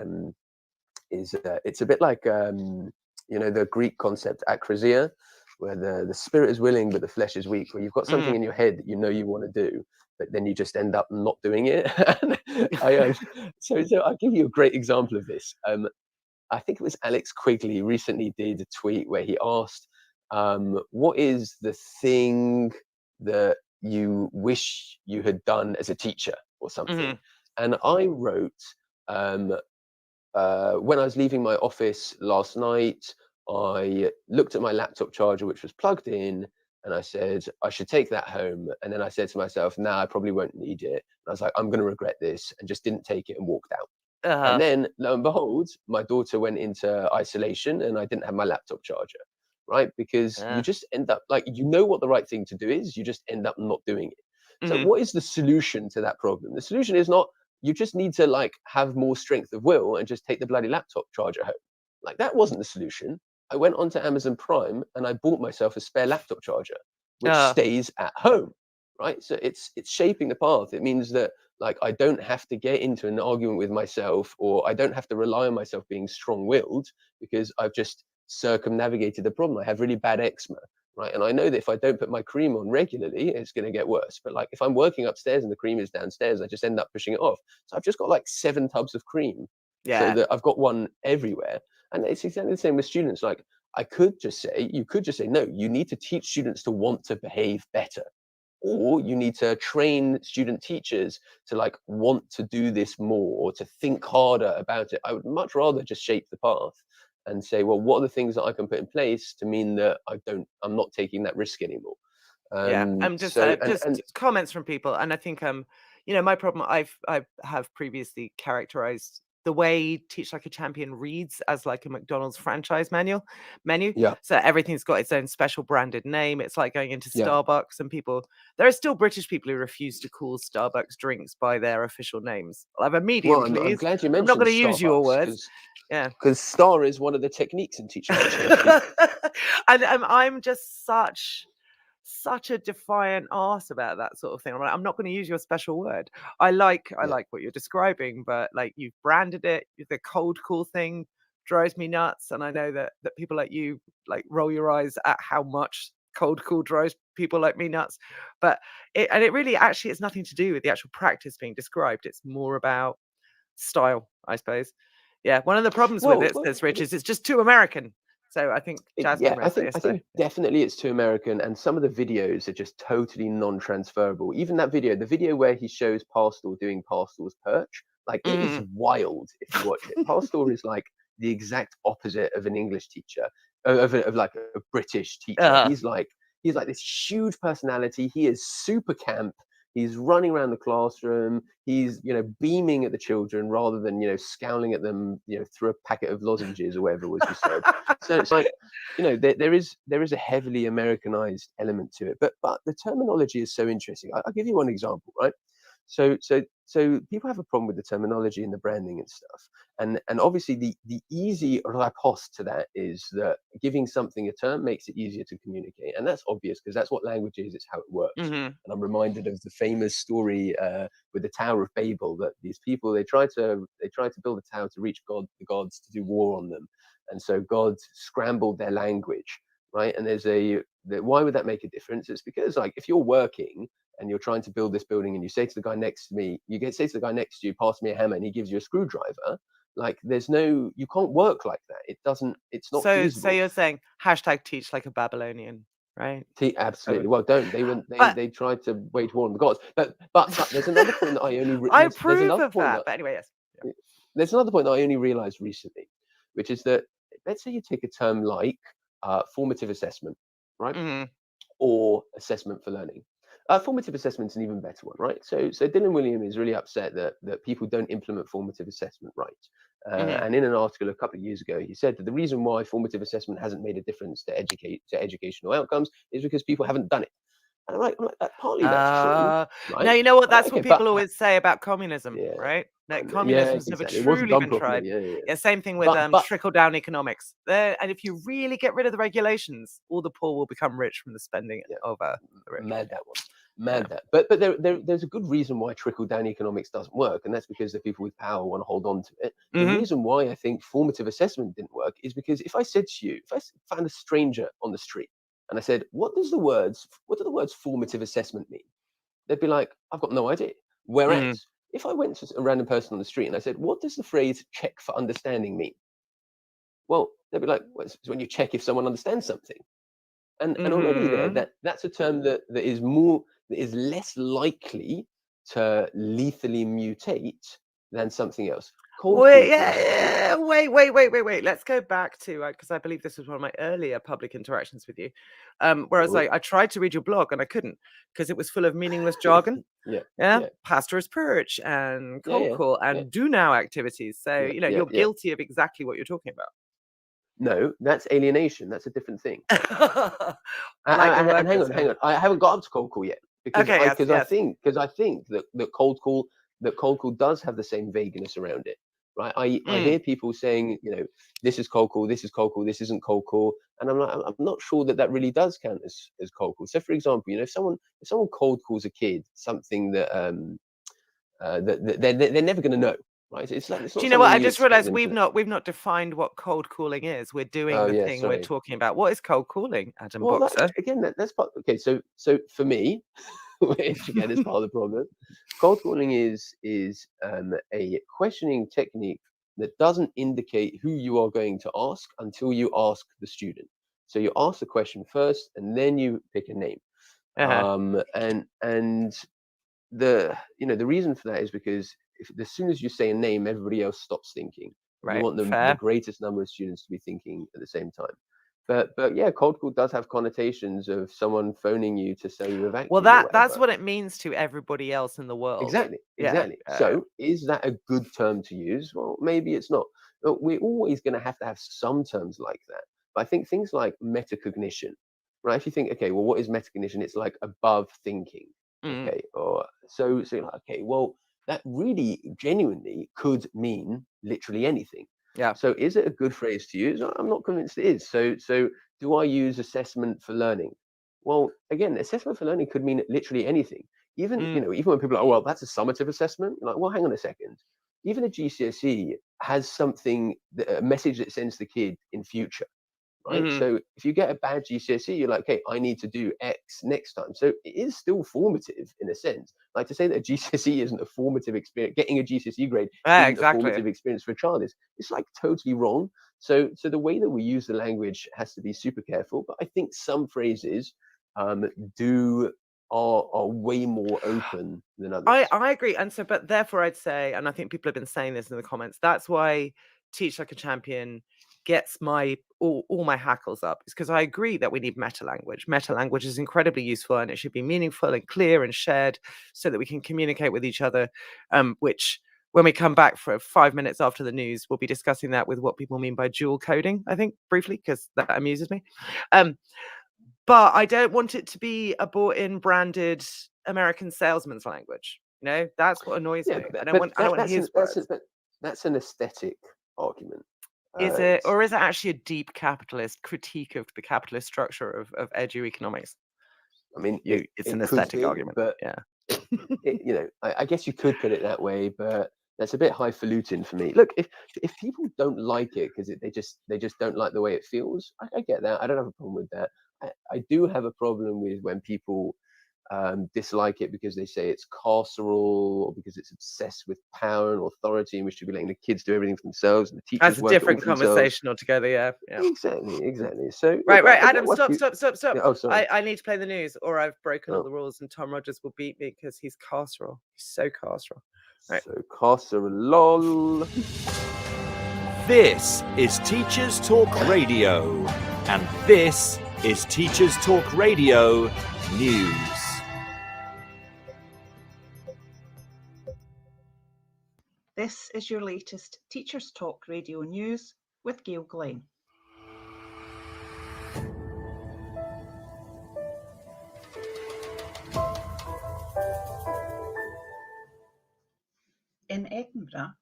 it's a bit like the Greek concept akrasia, where the spirit is willing but the flesh is weak, where you've got something in your head that you want to do, but then you just end up not doing it. So I'll give you a great example of this. I think it was Alex Quigley recently did a tweet where he asked, what is the thing that you wish you had done as a teacher or something? And I wrote, when I was leaving my office last night, I looked at my laptop charger, which was plugged in, and I said, I should take that home. And then I said to myself, nah, I probably won't need it. And I was like, I'm going to regret this, and just didn't take it and walked out. And then, lo and behold, my daughter went into isolation, and I didn't have my laptop charger, right? Because you just end up like, what the right thing to do is, you just end up not doing it. So what is the solution to that problem? The solution is not, you just need to like have more strength of will and just take the bloody laptop charger home. Like that wasn't the solution. I went onto Amazon Prime and I bought myself a spare laptop charger, which stays at home, right? So it's shaping the path. It means that like I don't have to get into an argument with myself, or I don't have to rely on myself being strong-willed, because I've just circumnavigated the problem. I have really bad eczema, right? And I know that if I don't put my cream on regularly, it's going to get worse. But like if I'm working upstairs and the cream is downstairs, I just end up pushing it off. So I've just got like 7 tubs of cream, so that I've got one everywhere. And it's exactly the same with students. Like you could just say, no, you need to teach students to want to behave better. Or you need to train student teachers to like want to do this more, or to think harder about it. I would much rather just shape the path and say, well, what are the things that I can put in place to mean that I'm not taking that risk anymore. Just comments from people. And I think my problem, I have previously characterized the way Teach Like a Champion reads as like a McDonald's franchise menu. Yeah, So everything's got its own special branded name. It's like going into yeah. Starbucks, and there are still British people who refuse to call Starbucks drinks by their official names. I'll have a medium, Well, I'm please. glad you I'm not mentioned going to use your Starbucks words. Yeah. because star is one of the techniques in Teach Like a Champion. And I'm just such a defiant arse about that sort of thing. I'm like, I'm not going to use your special word. I like what you're describing, but like you've branded it. The cold call thing drives me nuts, and I know that people like you like roll your eyes at how much cold call drives people like me nuts. But it really actually it's nothing to do with the actual practice being described. It's more about style, I suppose. Yeah, one of the problems with it, says Rich, is it's just too American. So I think Jasmine Yeah, raised that I yesterday. think definitely it's too American, and some of the videos are just totally non-transferable. Even that video, the video where he shows Pastoral doing Pastoral's perch, like it is wild if you watch it. Pastoral is like the exact opposite of an English teacher, of like a British teacher. He's like this huge personality. He is super camp. He's running around the classroom. He's, beaming at the children rather than, scowling at them, through a packet of lozenges or whatever it was he said. So it's like, there is a heavily Americanized element to it, but the terminology is so interesting. I'll give you one example, right? So people have a problem with the terminology and the branding and stuff, and obviously the easy riposte to that is that giving something a term makes it easier to communicate, and that's obvious because that's what language is. It's how it works. And I'm reminded of the famous story with the Tower of Babel, that these people they try to build a tower to reach the gods to do war on them, and so God scrambled their language, right? And why would that make a difference? It's because like if you're working and you're trying to build this building and you say to the guy next to you, pass me a hammer, and he gives you a screwdriver, like you can't work like that. It's not feasible. So you're saying #teach like a Babylonian, right? Absolutely. Well, they tried to wage war on the gods, but there's another point that I only I approve of that. But anyway, yes. Yeah. There's another point that I only realized recently, which is that let's say you take a term like formative assessment, right? Or assessment for learning. Formative assessment is an even better one, right? So Dylan William is really upset that people don't implement formative assessment right. And in an article a couple of years ago, he said that the reason why formative assessment hasn't made a difference to educational outcomes is because people haven't done it. And I'm like partly that's true, right? Now you know what? That's what people always say about communism, Yeah, right? That communism's never truly been tried. Yeah, same thing with trickle-down economics. And if you really get rid of the regulations, all the poor will become rich from the spending over the rich. Mad that one. That. But there's a good reason why trickle-down economics doesn't work, and that's because the people with power want to hold on to it. The reason why I think formative assessment didn't work is because if I said to you, if I found a stranger on the street and I said, what do the words formative assessment mean? They'd be like, I've got no idea. Whereas if I went to a random person on the street and I said, what does the phrase check for understanding mean? Well, they'd be like, well, it's when you check if someone understands something. And already there, that's a term that is less likely to lethally mutate than something else. Wait. Let's go back to because I believe this was one of my earlier public interactions with you, where I was like, I tried to read your blog and I couldn't because it was full of meaningless jargon. Pastor's perch and cold call and do now activities. So you're guilty of exactly what you're talking about. No, that's alienation. That's a different thing. And hang on. I haven't got up to cold call yet because I think that cold call does have the same vagueness around it, right? I hear people saying, this is cold call, this is cold call, this isn't cold call, and I'm not sure that really does count as cold call. So, for example, if someone cold calls a kid something that they're never going to know. Right. It's not do you know what? I just realized we've not defined what cold calling is. We're doing the thing we're talking about. What is cold calling, Adam Boxer? That's part. Okay, so for me, which again is part of the problem, cold calling is a questioning technique that doesn't indicate who you are going to ask until you ask the student. So you ask the question first, and then you pick a name. And the reason for that is because as soon as you say a name, everybody else stops thinking. Right. You want the greatest number of students to be thinking at the same time. But yeah, cold call does have connotations of someone phoning you to sell you a Well, vacuum or that's whatever. what it means to everybody else in the world. Exactly, Yeah. exactly. So is that a good term to use? Well, maybe it's not. But we're always going to have some terms like that. But I think things like metacognition, right? If you think, okay, well, what is metacognition? It's like above thinking, Mm, okay? Or so you're like, okay, well, that really genuinely could mean literally anything. yeah. So is it a good phrase to use? I'm not convinced it is. So do I use assessment for learning? Well, again, assessment for learning could mean literally anything. Even Mm, even when people are like, oh, well, that's a summative assessment. You're like, well, hang on a second. Even a GCSE has something, a message that sends the kid in future, right? mhm. So if you get a bad GCSE, you're like, okay, I need to do X next time. So it is still formative in a sense. Like to say that a GCSE isn't a formative experience, getting a GCSE grade Yeah, isn't a exactly. formative experience for a child is it's like totally wrong. So the way that we use the language has to be super careful. But I think some phrases do are way more open than others. I agree. And so, but therefore I'd say, and I think people have been saying this in the comments, that's why Teach Like a Champion gets my all my hackles up. It's because I agree that we need meta language. Meta language is incredibly useful and it should be meaningful and clear and shared so that we can communicate with each other. Which when we come back for 5 minutes after the news, we'll be discussing that with what people mean by dual coding, I think, briefly, because that amuses me. But I don't want it to be a bought-in branded American salesman's language. You know, that's what annoys Yeah, me. I but, don't but want that's his words. that's an aesthetic argument. Is it, It's, or is it actually a deep capitalist critique of the capitalist structure of edu economics? I mean, It's it an could aesthetic be, argument. but Yeah. I guess you could put it that way, but that's a bit highfalutin for me. Look, if people don't like it because they just don't like the way it feels, I get that. I don't have a problem with that. I do have a problem with when people dislike it because they say it's carceral or because it's obsessed with power and authority and we should be letting the kids do everything for themselves and the teachers That's a work it all different for themselves. conversation altogether. Yeah. Yeah. Exactly. So Right, look, right. I get Adam, what you. stop. Yeah, oh, sorry. I need to play the news or I've broken all Oh, the rules and Tom Rogers will beat me because he's carceral. He's so carceral. Right. so carceral. This is Teachers Talk Radio, and this is Teachers Talk Radio News. This is your latest Teachers Talk Radio News with Gail Glenn. In Edinburgh,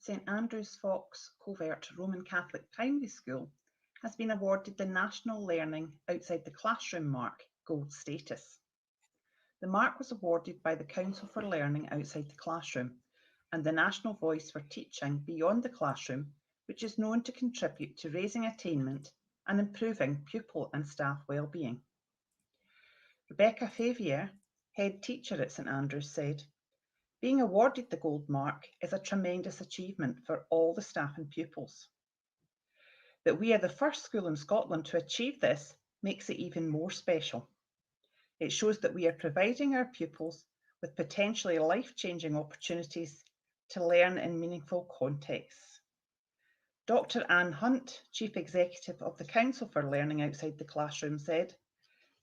St Andrew's Fox Covert Roman Catholic Primary School has been awarded the National Learning Outside the Classroom mark Gold status. The mark was awarded by the Council for Learning Outside the Classroom and the National Voice for Teaching Beyond the Classroom, which is known to contribute to raising attainment and improving pupil and staff well-being. Rebecca Favier, head teacher at St Andrews, said, "Being awarded the gold mark is a tremendous achievement for all the staff and pupils. That we are the first school in Scotland to achieve this makes it even more special. It shows that we are providing our pupils with potentially life-changing opportunities to learn in meaningful contexts." Dr. Anne Hunt, Chief Executive of the Council for Learning Outside the Classroom, said,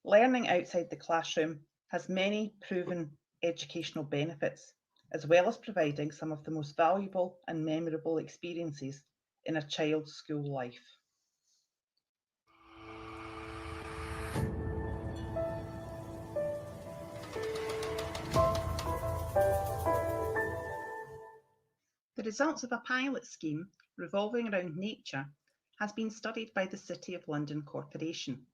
"Learning outside the classroom has many proven educational benefits, as well as providing some of the most valuable and memorable experiences in a child's school life." The results of a pilot scheme revolving around nature has been studied by the City of London Corporation.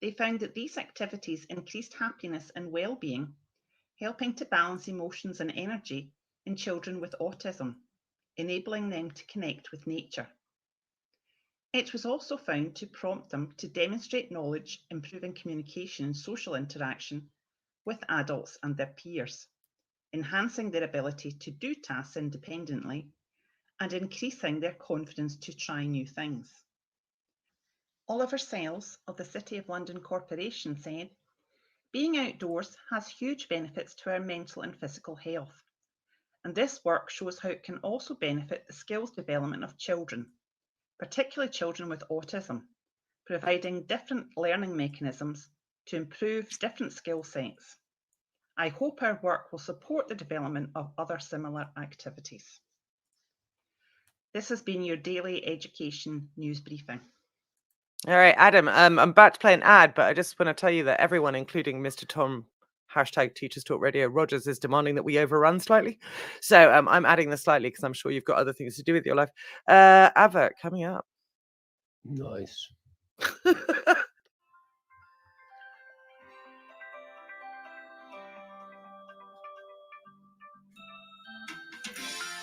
They found that these activities increased happiness and well-being, helping to balance emotions and energy in children with autism, enabling them to connect with nature. It was also found to prompt them to demonstrate knowledge, improving communication and social interaction with adults and their peers, enhancing their ability to do tasks independently and increasing their confidence to try new things. Oliver Sells of the City of London Corporation said, "Being outdoors has huge benefits to our mental and physical health, and this work shows how it can also benefit the skills development of children, particularly children with autism, providing different learning mechanisms to improve different skill sets. I hope our work will support the development of other similar activities. This has been your daily education news briefing. All right, Adam, I'm about to play an ad, but I just want to tell you that everyone, including Mr. Tom, #Teachers Talk Radio, Rogers, is demanding that we overrun slightly. So I'm adding this slightly because I'm sure you've got other things to do with your life. Advert coming up. Nice.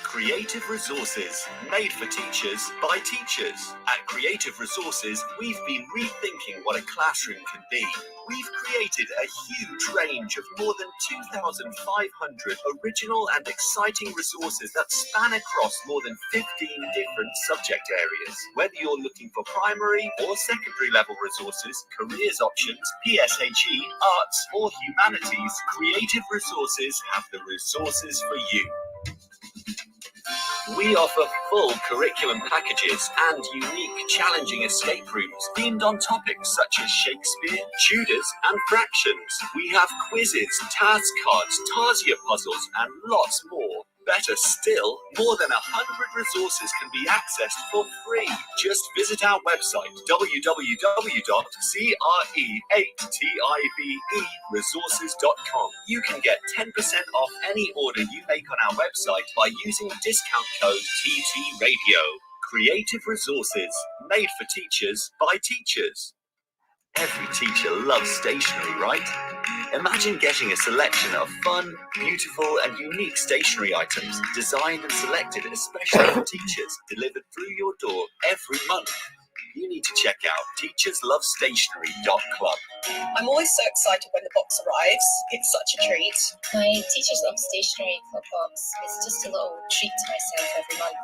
Creative Resources, made for teachers by teachers. At Creative Resources, we've been rethinking what a classroom can be. We've created a huge range of more than 2,500 original and exciting resources that span across more than 15 different subject areas. Whether you're looking for primary or secondary level resources, careers options, PSHE, arts or humanities, Creative Resources have the resources for you. We offer full curriculum packages and unique, challenging escape rooms themed on topics such as Shakespeare, Tudors, and fractions. We have quizzes, task cards, Tarsia puzzles, and lots more. Better still, more than 100 resources can be accessed for free. Just visit our website, www.CRE8TIVEresources.com. You can get 10% off any order you make on our website by using discount code TTRadio. Creative Resources, made for teachers by teachers. Every teacher loves stationery, right? Imagine getting a selection of fun, beautiful, and unique stationery items designed and selected especially for teachers, delivered through your door every month. You need to check out teacherslovestationery.club. I'm always so excited when the box arrives. It's such a treat. My Teachers Love Stationery Club box is just a little treat to myself every month.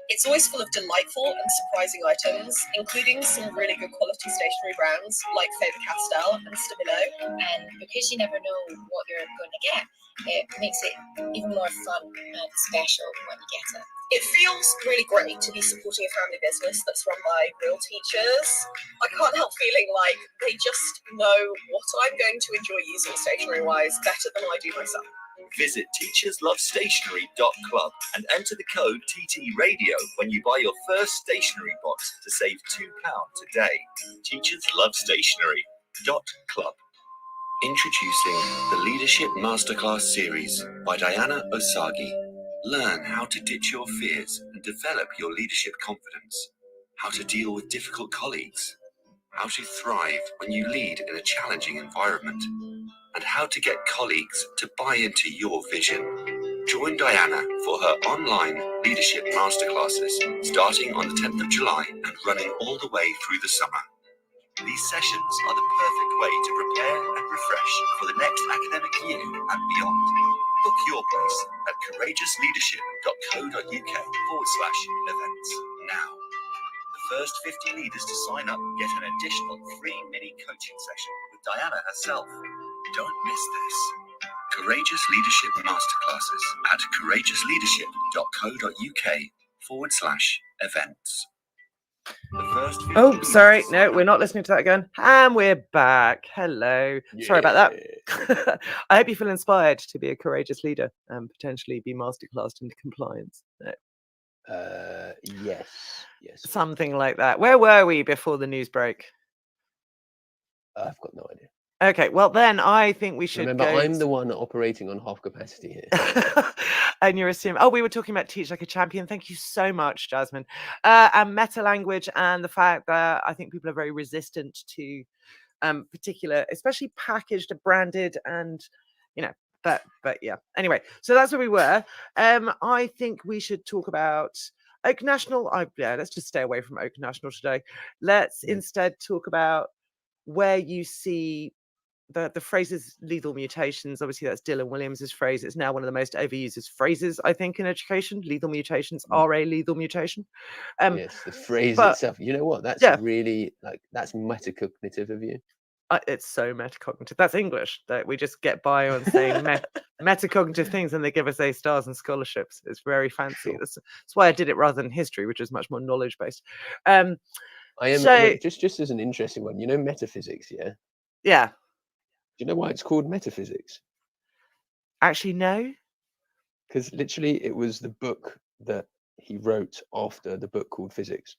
It's always full of delightful and surprising items, including some really good quality stationery brands like Faber-Castell and Stabilo. And because you never know what you're going to get, it makes it even more fun and special when you get it. It feels really great to be supporting a family business that's run by real teachers. I can't help feeling like they just know what I'm going to enjoy using stationery-wise better than I do myself. Visit teacherslovestationery.club and enter the code TTRadio when you buy your first stationery box to save £2 today. teacherslovestationery.club. Introducing the Leadership Masterclass series by Diana Osagi. Learn how to ditch your fears and develop your leadership confidence. How to deal with difficult colleagues. How to thrive when you lead in a challenging environment. And how to get colleagues to buy into your vision. Join Diana for her online leadership masterclasses starting on the 10th of July and running all the way through the summer. These sessions are the perfect way to prepare and refresh for the next academic year and beyond. Book your place at courageousleadership.co.uk/events now. The first 50 leaders to sign up get an additional free mini coaching session with Diana herself. Don't miss this. Courageous Leadership Masterclasses at courageousleadership.co.uk/events. The first 50 Oh, leaders sorry. to No, sign we're up- not listening to that again. And we're back. Hello. Sorry about that. I hope you feel inspired to be a courageous leader and potentially be masterclassed into compliance. No, Yes. something like that. Where were we before the news break? I've got no idea. Okay, well then I think we should Remember, go. I'm the one operating on half capacity here. And you're assuming, oh, we were talking about Teach Like a Champion. Thank you so much, Jasmine. And meta language and the fact that I think people are very resistant to particular, especially packaged, branded, and but yeah. Anyway, so that's where we were. I think we should talk about Oak National. Let's just stay away from Oak National today. Let's instead talk about where you see the phrases lethal mutations. Obviously that's Dylan Williams's phrase. It's now one of the most overused phrases, I think, in education. Lethal mutations are a lethal mutation. Yes, the phrase but- itself. You know what? That's Yeah. really that's metacognitive of you. It's so metacognitive. That's English, that we just get by on saying metacognitive things and they give us A stars and scholarships. It's very fancy. Sure. That's why I did it rather than history, which is much more knowledge based. I am So just as an interesting one. You know, metaphysics. Yeah. Do yeah, you know why it's called metaphysics? actually no. Because literally, it was the book that he wrote after the book called Physics.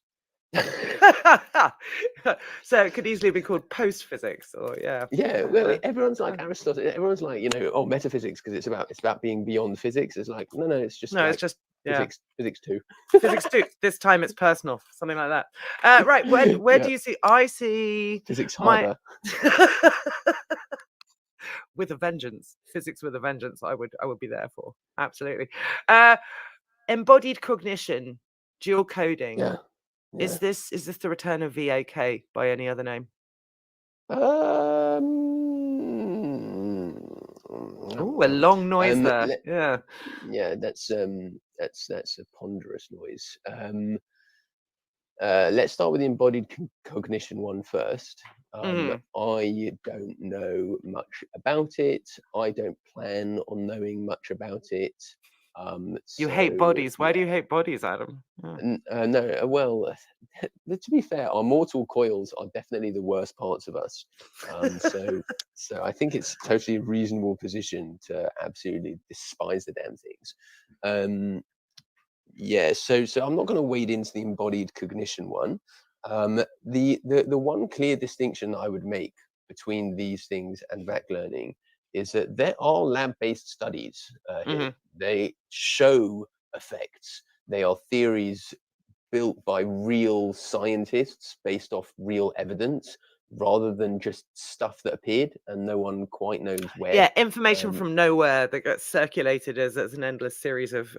So it could easily be called post physics, or yeah. Yeah, well, Uh, everyone's like Aristotle. Everyone's like, oh, metaphysics because it's about being beyond physics. It's like, no, it's just no, it's like just physics too. physics too. This time it's personal, something like that. Right, where do Yeah, you see? I see physics my harder. with a vengeance. Physics with a vengeance. I would be there for, absolutely. Embodied cognition, dual coding. Yeah, yeah. Is this the return of VAK by any other name? Oh, a long noise there. Let, Yeah. that's a ponderous noise. Let's start with the embodied cognition one first. Mhm. I don't know much about it. I don't plan on knowing much about it. You hate So bodies. Why do yeah. you hate bodies, Adam? Yeah. No, well, to be fair, our mortal coils are definitely the worst parts of us. So I think it's totally a reasonable position to absolutely despise the damn things. Yeah, so I'm not going to wade into the embodied cognition one. The one clear distinction I would make between these things and VAC learning is that there are lab-based studies here. They show effects. They are theories built by real scientists based off real evidence, rather than just stuff that appeared and no one quite knows where. Yeah, information from nowhere that gets circulated as an endless series of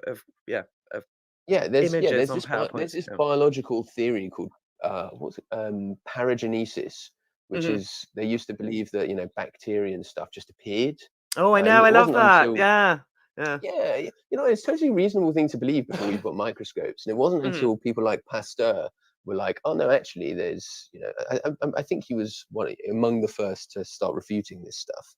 there's images on this PowerPoint. there's this biological theory called paragenesis, which is they used to believe that bacteria and stuff just appeared. Oh, I know, I It love wasn't that. until Yeah. it's a totally reasonable thing to believe before we've got microscopes, and it wasn't until people like Pasteur were like, oh no, actually there's I think he was one among the first to start refuting this stuff.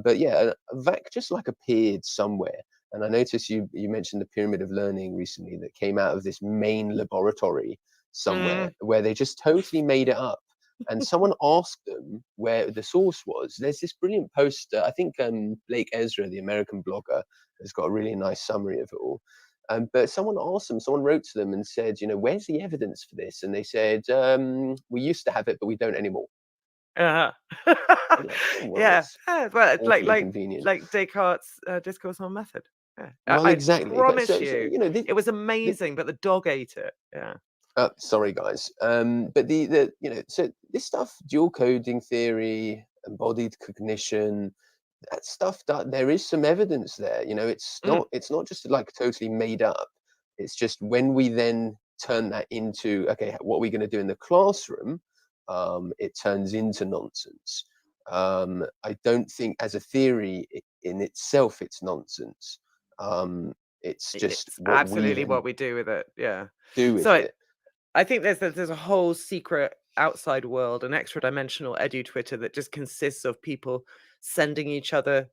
But yeah, a VAC just like appeared somewhere. And I noticed you mentioned the pyramid of learning recently that came out of this main laboratory somewhere where they just totally made it up. And someone asked them where the source was. There's this brilliant post. I think Blake Ezra, the American blogger, has got a really nice summary of it all. But someone asked them, someone wrote to them and said, where's the evidence for this? And they said, we used to have it, but we don't anymore. Like, well, yeah. Well, awfully convenient. like Descartes' discourse on method. Yeah. Well, exactly. I promise you, it was amazing, but the dog ate it. Yeah. Sorry, guys. But so this stuff, dual coding theory, embodied cognition, that stuff, that there is some evidence there. It's not just like totally made up. It's just when we then turn that into, okay, what are we going to do in the classroom? It turns into nonsense. I don't think as a theory in itself it's nonsense. It's just it's what absolutely we what we do with it. Yeah. do with it. I think there's a whole secret outside world, an extra dimensional edu Twitter that just consists of people sending each other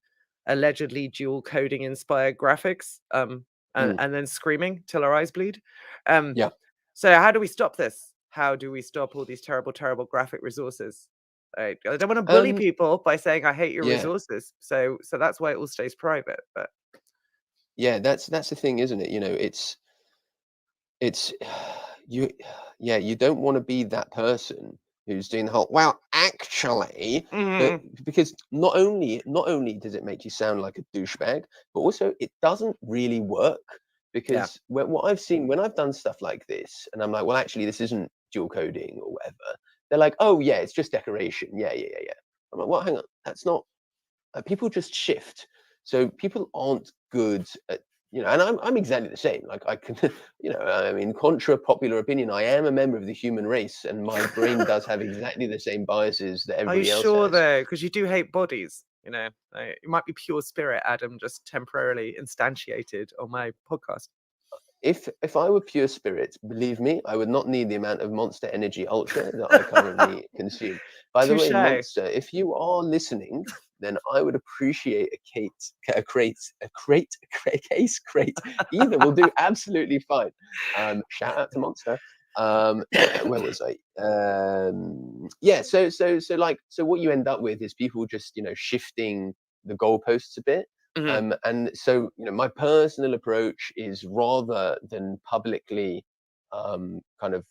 allegedly dual coding inspired graphics, and then screaming till our eyes bleed. Yeah. So how do we stop this? How do we stop all these terrible, terrible graphic resources? I don't want to bully people by saying I hate your resources. So that's why it all stays private. But yeah, that's the thing, isn't it? It's you don't want to be that person who's doing the whole well actually, but because not only does it make you sound like a douchebag, but also it doesn't really work, because what I've seen when I've done stuff like this and I'm like, well actually this isn't dual coding or whatever, they're like, oh yeah, it's just decoration. Yeah. I'm like, well hang on, that's not people just shift. So people aren't good at, and I'm exactly the same. Like I can, I mean, contra popular opinion, I am a member of the human race, and my brain does have exactly the same biases that everybody else sure has. though? Because you do hate bodies. It might be pure spirit, Adam, just temporarily instantiated on my podcast. if I were pure spirit, believe me, I would not need the amount of Monster Energy Ultra that I currently consume. By the way, Touche. Monster, if you are listening, then I would appreciate a case crate. Either will do absolutely fine. Shout out to Monster. Where was I? Yeah. So what you end up with is people just shifting the goalposts a bit. Mhm. And so, my personal approach is rather than publicly kind of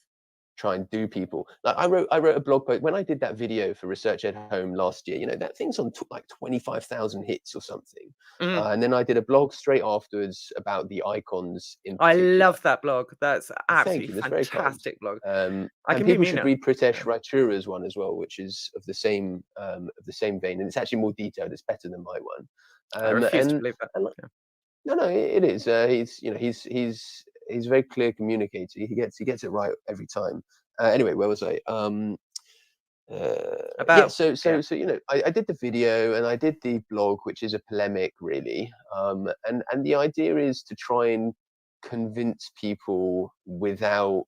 try and do people. Like I wrote a blog post when I did that video for Research at Home last year. That thing's on like 25,000 hits or something. Mhm. And then I did a blog straight afterwards about the icons in I particular. love that blog. That's Thank absolutely you. That's very kind. fantastic blog. I And can be people should meaner. read Pritesh Raitura's one as well, which is of the same vein, and it's actually more detailed. It's better than my one. I refuse to believe that. And Yeah. no, it is. He's a very clear communicator. He gets it right every time. Anyway, where was I? Yeah. About yeah. So I did the video and I did the blog, which is a polemic, really. And the idea is to try and convince people without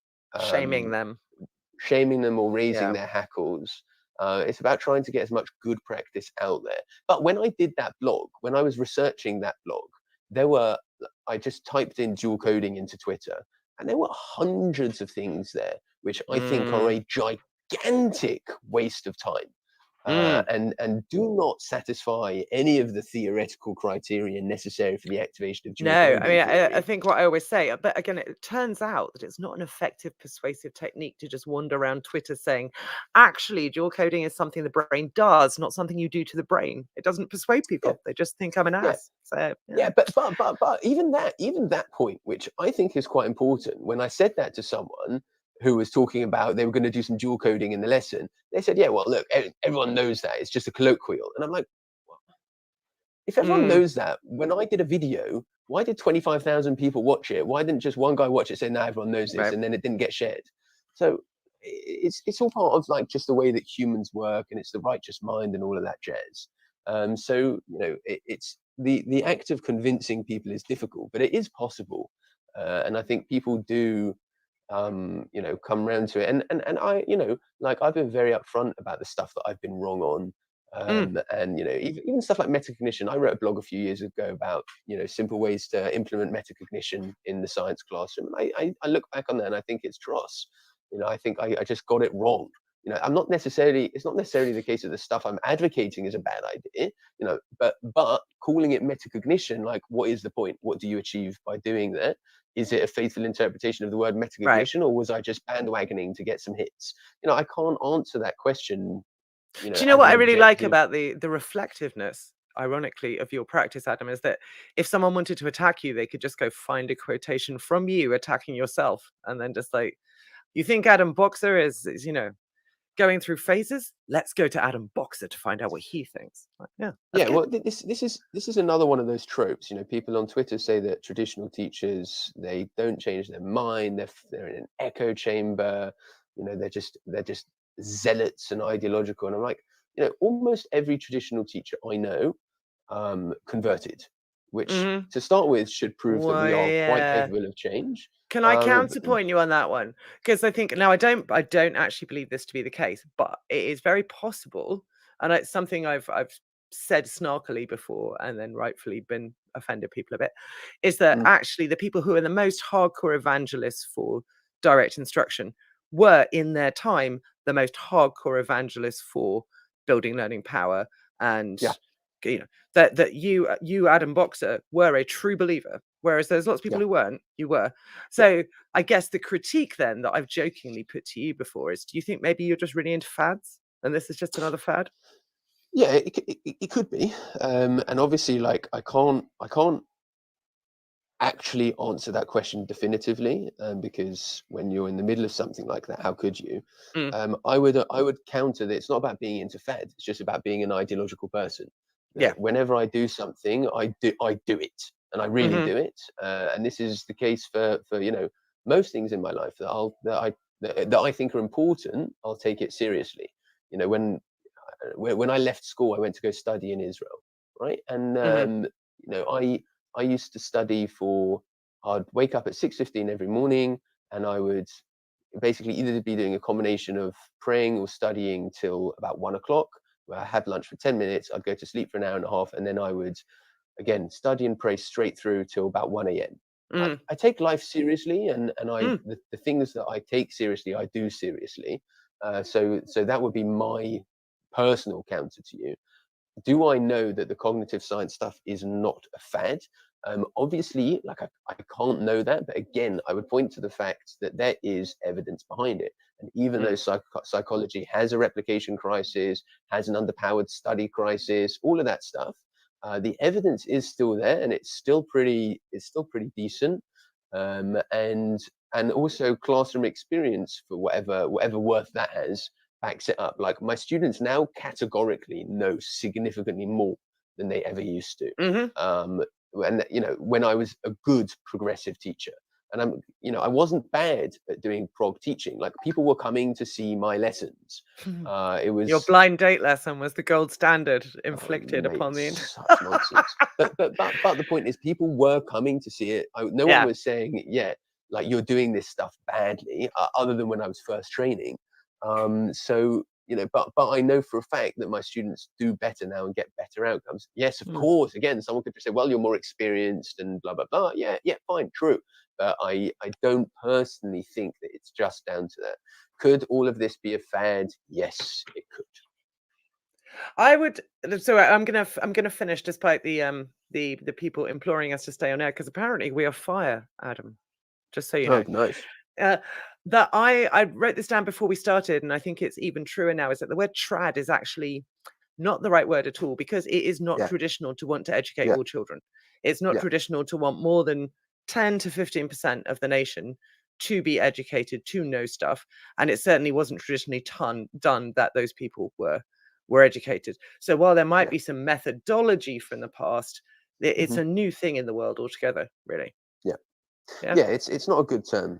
Shaming um, them. shaming them or raising Yeah. their hackles. It's about trying to get as much good practice out there. But when I did that blog, when I was researching that blog, I just typed in dual coding into Twitter, and there were hundreds of things there which I think are Mm. a gigantic waste of time. Mm. And do not satisfy any of the theoretical criteria necessary for the activation of dual No, I coding mean, I theory. think what I always say, but again, it turns out that it's not an effective persuasive technique to just wander around Twitter saying, actually, dual coding is something the brain does, not something you do to the brain. It doesn't persuade Yeah, people. They just think I'm an yeah. ass. So, Yeah, yeah. but even that point, which I think is quite important, when I said that to someone who was talking about they were going to do some dual coding in the lesson, they said, "Yeah, well, look, everyone knows that. It's just a colloquial." And I'm like, well, if everyone Mm. knows that, when I did a video, why did 25,000 people watch it? Why didn't just one guy watch it, say, "No, everyone knows this," Right. and then it didn't get shared? So it's all part of like just the way that humans work, and it's the righteous mind and all of that jazz. So it's the act of convincing people is difficult, but it is possible, and I think people do come around to it. And I, like I've been very upfront about the stuff that I've been wrong on. Mm. And even stuff like metacognition. I wrote a blog a few years ago about simple ways to implement metacognition in the science classroom. And I look back on that and I think it's dross. I think I just got it wrong. It's not necessarily the case that the stuff I'm advocating is a bad idea, but calling it metacognition, like, what is the point? What do you achieve by doing that? Is it a faithful interpretation of the word Right. metacognition, or was I just bandwagoning to get some hits? I can't answer that question, Do you know as what an I really like objective. about the reflectiveness, ironically, of your practice, Adam, is that if someone wanted to attack you, they could just go find a quotation from you attacking yourself, and then just like, you think Adam Boxer is going through phases? Let's go to Adam Boxer to find out what he thinks. Like, yeah, that's Yeah, good. well, this is another one of those tropes. People on Twitter say that traditional teachers, they don't change their mind. They're in an echo chamber. They're just zealots and ideological. And I'm like, almost every traditional teacher I know converted, which Mhm. to start with should prove that Well, we are quite yeah. capable of change. Can I But counterpoint you on that one? Because I think now I don't actually believe this to be the case, but it is very possible, and it's something I've said snarkily before and then rightfully been offended people a bit, is that mm, actually the people who are the most hardcore evangelists for direct instruction were in their time the most hardcore evangelists for building learning power, and yeah, you know that you Adam Boxer were a true believer, whereas there's lots of people yeah, who weren't. You were. yeah. So I guess the critique then that I've jokingly put to you before is, do you think maybe you're just really into fads and this is just another fad? Yeah, it could be. And obviously, like, I can't actually answer that question definitively, because when you're in the middle of something like that, how could you? Mm. I would counter that it's not about being into fed, it's just about being an ideological person. Yeah. That whenever I do something, I do it, and I really Hmm. do it. And this is the case for most things in my life that I think are important. I'll take it seriously. When I left school, I went to go study in Israel, right? And Hmm. I used to study for I'd wake up at 6:15 every morning, and I would basically either be doing a combination of praying or studying till about 1 o'clock, where I had lunch for 10 minutes, I'd go to sleep for an hour and a half, and then I would again study and pray straight through till about 1 a.m. I take life seriously, and the things that I take seriously, I do seriously. So that would be my personal counter to you. Do I know that the cognitive science stuff is not a fad? Obviously, like I can't know that, but again, I would point to the fact that there is evidence behind it. And even though psychology has a replication crisis, has an underpowered study crisis, all of that stuff, the evidence is still there, and it's still pretty decent. And also classroom experience, for whatever worth that has, backs it up. Like, my students now categorically know significantly more than they ever used to. And when I was a good progressive teacher, and I wasn't bad at doing prog teaching. Like, people were coming to see my lessons. It was Your blind date lesson was the gold standard inflicted upon the such nonsense. But the point is, people were coming to see it. No one was saying, yeah, like, you're doing this stuff badly, other than when I was first training. So but I know for a fact that my students do better now and get better outcomes. Yes, of course. Again, someone could just say, well, you're more experienced and blah blah blah. Yeah, fine, true. But I don't personally think that it's just down to that. Could all of this be a fad? Yes, it could. I would. So I'm gonna finish despite the people imploring us to stay on air, because apparently we are fire, Adam. Just so you know. Oh, nice. That I wrote this down before we started, and I think it's even truer now, is that the word trad is actually not the right word at all, because it is not traditional to want to educate all children. It's not traditional to want more than 10 to 15% of the nation to be educated, to know stuff. And it certainly wasn't traditionally done that those people were educated. So while there might be some methodology from the past, it's a new thing in the world altogether, really. Yeah, it's not a good term.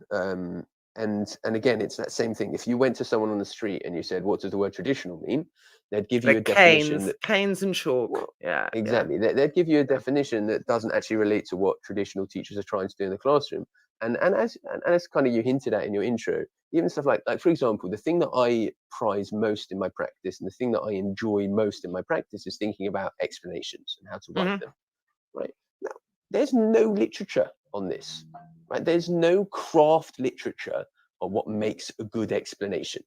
And again, it's that same thing. If you went to someone on the street and you said, what does the word traditional mean? They'd give you a definition. Canes and chalk. Well, exactly. They'd give you a definition that doesn't actually relate to what traditional teachers are trying to do in the classroom. And as kind of you hinted at in your intro, even stuff like, for example, the thing that I prize most in my practice, and the thing that I enjoy most in my practice, is thinking about explanations and how to write them. Right now, there's no literature on this. Right, there's no craft literature on what makes a good explanation,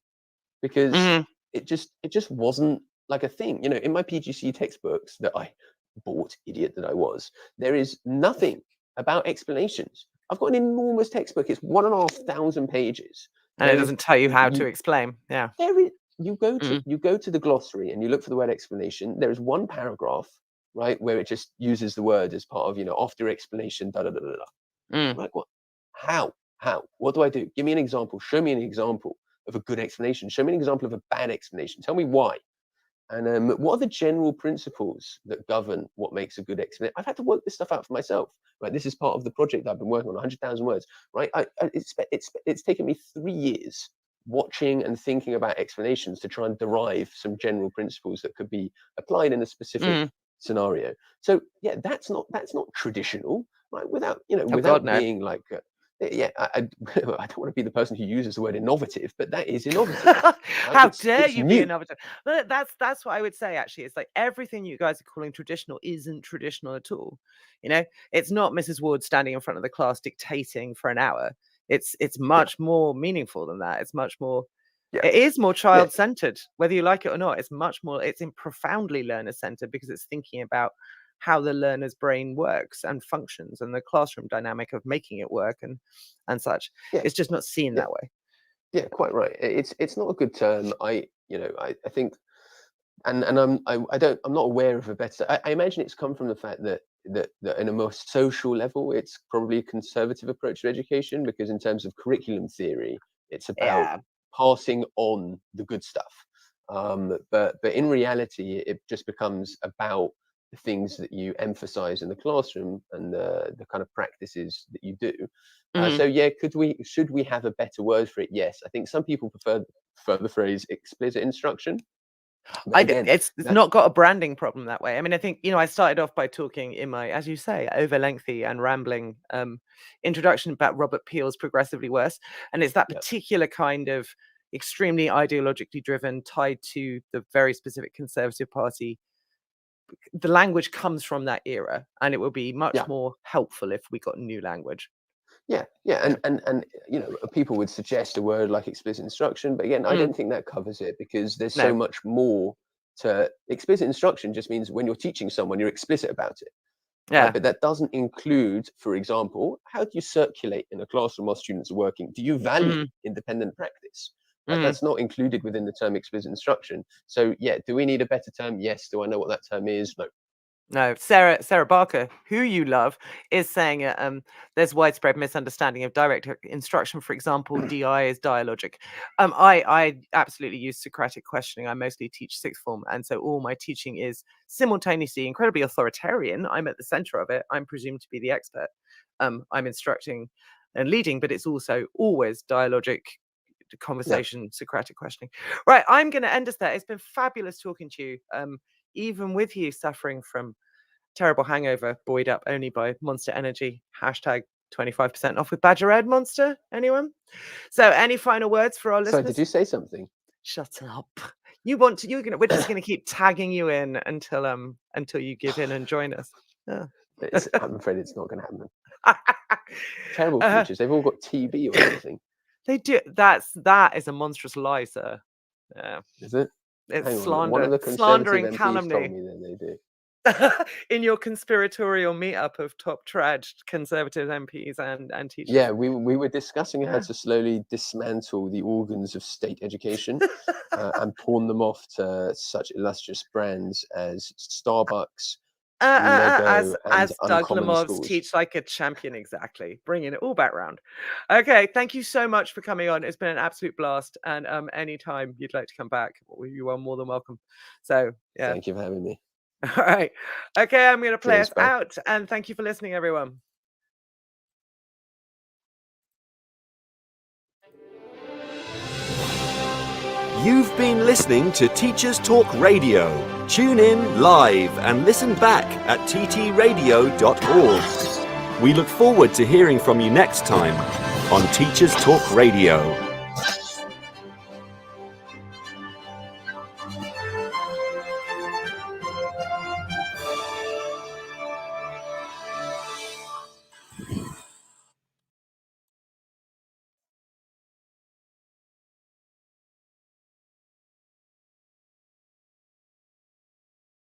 because it just wasn't like a thing. In my PGC textbooks that I bought, idiot that I was, there is nothing about explanations. I've got an enormous textbook. It's 1,500 pages, and it doesn't tell you how to explain. You go to the glossary and you look for the word explanation. There is one paragraph, right, where it just uses the word as part of, after explanation, da da da da da. Like, what? How? What do I do? Give me an example. Show me an example of a good explanation. Show me an example of a bad explanation. Tell me why. And what are the general principles that govern what makes a good explanation? I've had to work this stuff out for myself. Right, this is part of the project that I've been working on, 100,000 words. Right, it's taken me 3 years watching and thinking about explanations to try and derive some general principles that could be applied in a specific scenario. So yeah, that's not traditional, right? Without being like. I don't want to be the person who uses the word innovative, but that is innovative. Right? How dare you be innovative? But that's what I would say, actually. It's like everything you guys are calling traditional isn't traditional at all. It's not Mrs. Ward standing in front of the class dictating for an hour. It's much more meaningful than that. It's much more. It is more child-centered, whether you like it or not. It's much more. It's profoundly learner-centered, because it's thinking about how the learner's brain works and functions, and the classroom dynamic of making it work and such. It's just not seen that way. Yeah, quite right. It's not a good term. I think, and I'm not aware of a better. I imagine it's come from the fact that in a more social level, it's probably a conservative approach to education, because in terms of curriculum theory, it's about passing on the good stuff. But in reality, it just becomes about the things that you emphasize in the classroom and the kind of practices that you do. So yeah, should we have a better word for it? Yes. I think some people prefer the phrase explicit instruction. But again, it's not got a branding problem that way. I mean, I think, I started off by talking in my, as you say, over lengthy and rambling introduction about Robert Peele's Progressively Worse. And it's that particular kind of extremely ideologically driven, tied to the very specific Conservative Party. The language comes from that era, and it will be much more helpful if we got new language. And people would suggest a word like explicit instruction, but again, I don't think that covers it, because there's so much more to explicit instruction. Just means when you're teaching someone, you're explicit about it. Yeah. But that doesn't include, for example, how do you circulate in a classroom while students are working? Do you value independent practice? That's not included within the term explicit instruction. So do we need a better term? Yes. Do I know what that term is? No. No. Sarah Barker, who you love, is saying there's widespread misunderstanding of direct instruction. For example, DI is dialogic. I absolutely use Socratic questioning. I mostly teach sixth form, and so all my teaching is simultaneously incredibly authoritarian. I'm at the center of it. I'm presumed to be the expert. I'm instructing and leading, but it's also always dialogic conversation, Socratic questioning. Right, I'm going to end us there. It's been fabulous talking to you. Even with you suffering from terrible hangover, buoyed up only by Monster Energy. Hashtag 25% off with Badger Ed, Monster. Anyone? So any final words for our listeners? So did you say something? Shut up. We're just gonna keep tagging you in until you give in and join us. I'm afraid it's not gonna happen. Terrible creatures. They've all got TB or something. They do. That is a monstrous lie, sir. Yeah. Is it? It's slander. One of the slandering MPs calumny. told me that they do. In your conspiratorial meetup of top trad Conservative MPs and teachers. Yeah, we were discussing how to slowly dismantle the organs of state education and pawn them off to such illustrious brands as Starbucks, Lego, as and Doug Uncommon Lemov's Schools. Teach Like a Champion, exactly. Bringing it all back round. Okay, thank you so much for coming on. It's been an absolute blast. And anytime you'd like to come back, you are more than welcome. So, yeah. Thank you for having me. All right. Okay, I'm going to play Cheers, us bye. out. And thank you for listening, everyone. You've been listening to Teachers Talk Radio. Tune in live and listen back at ttradio.org. We look forward to hearing from you next time on Teachers Talk Radio.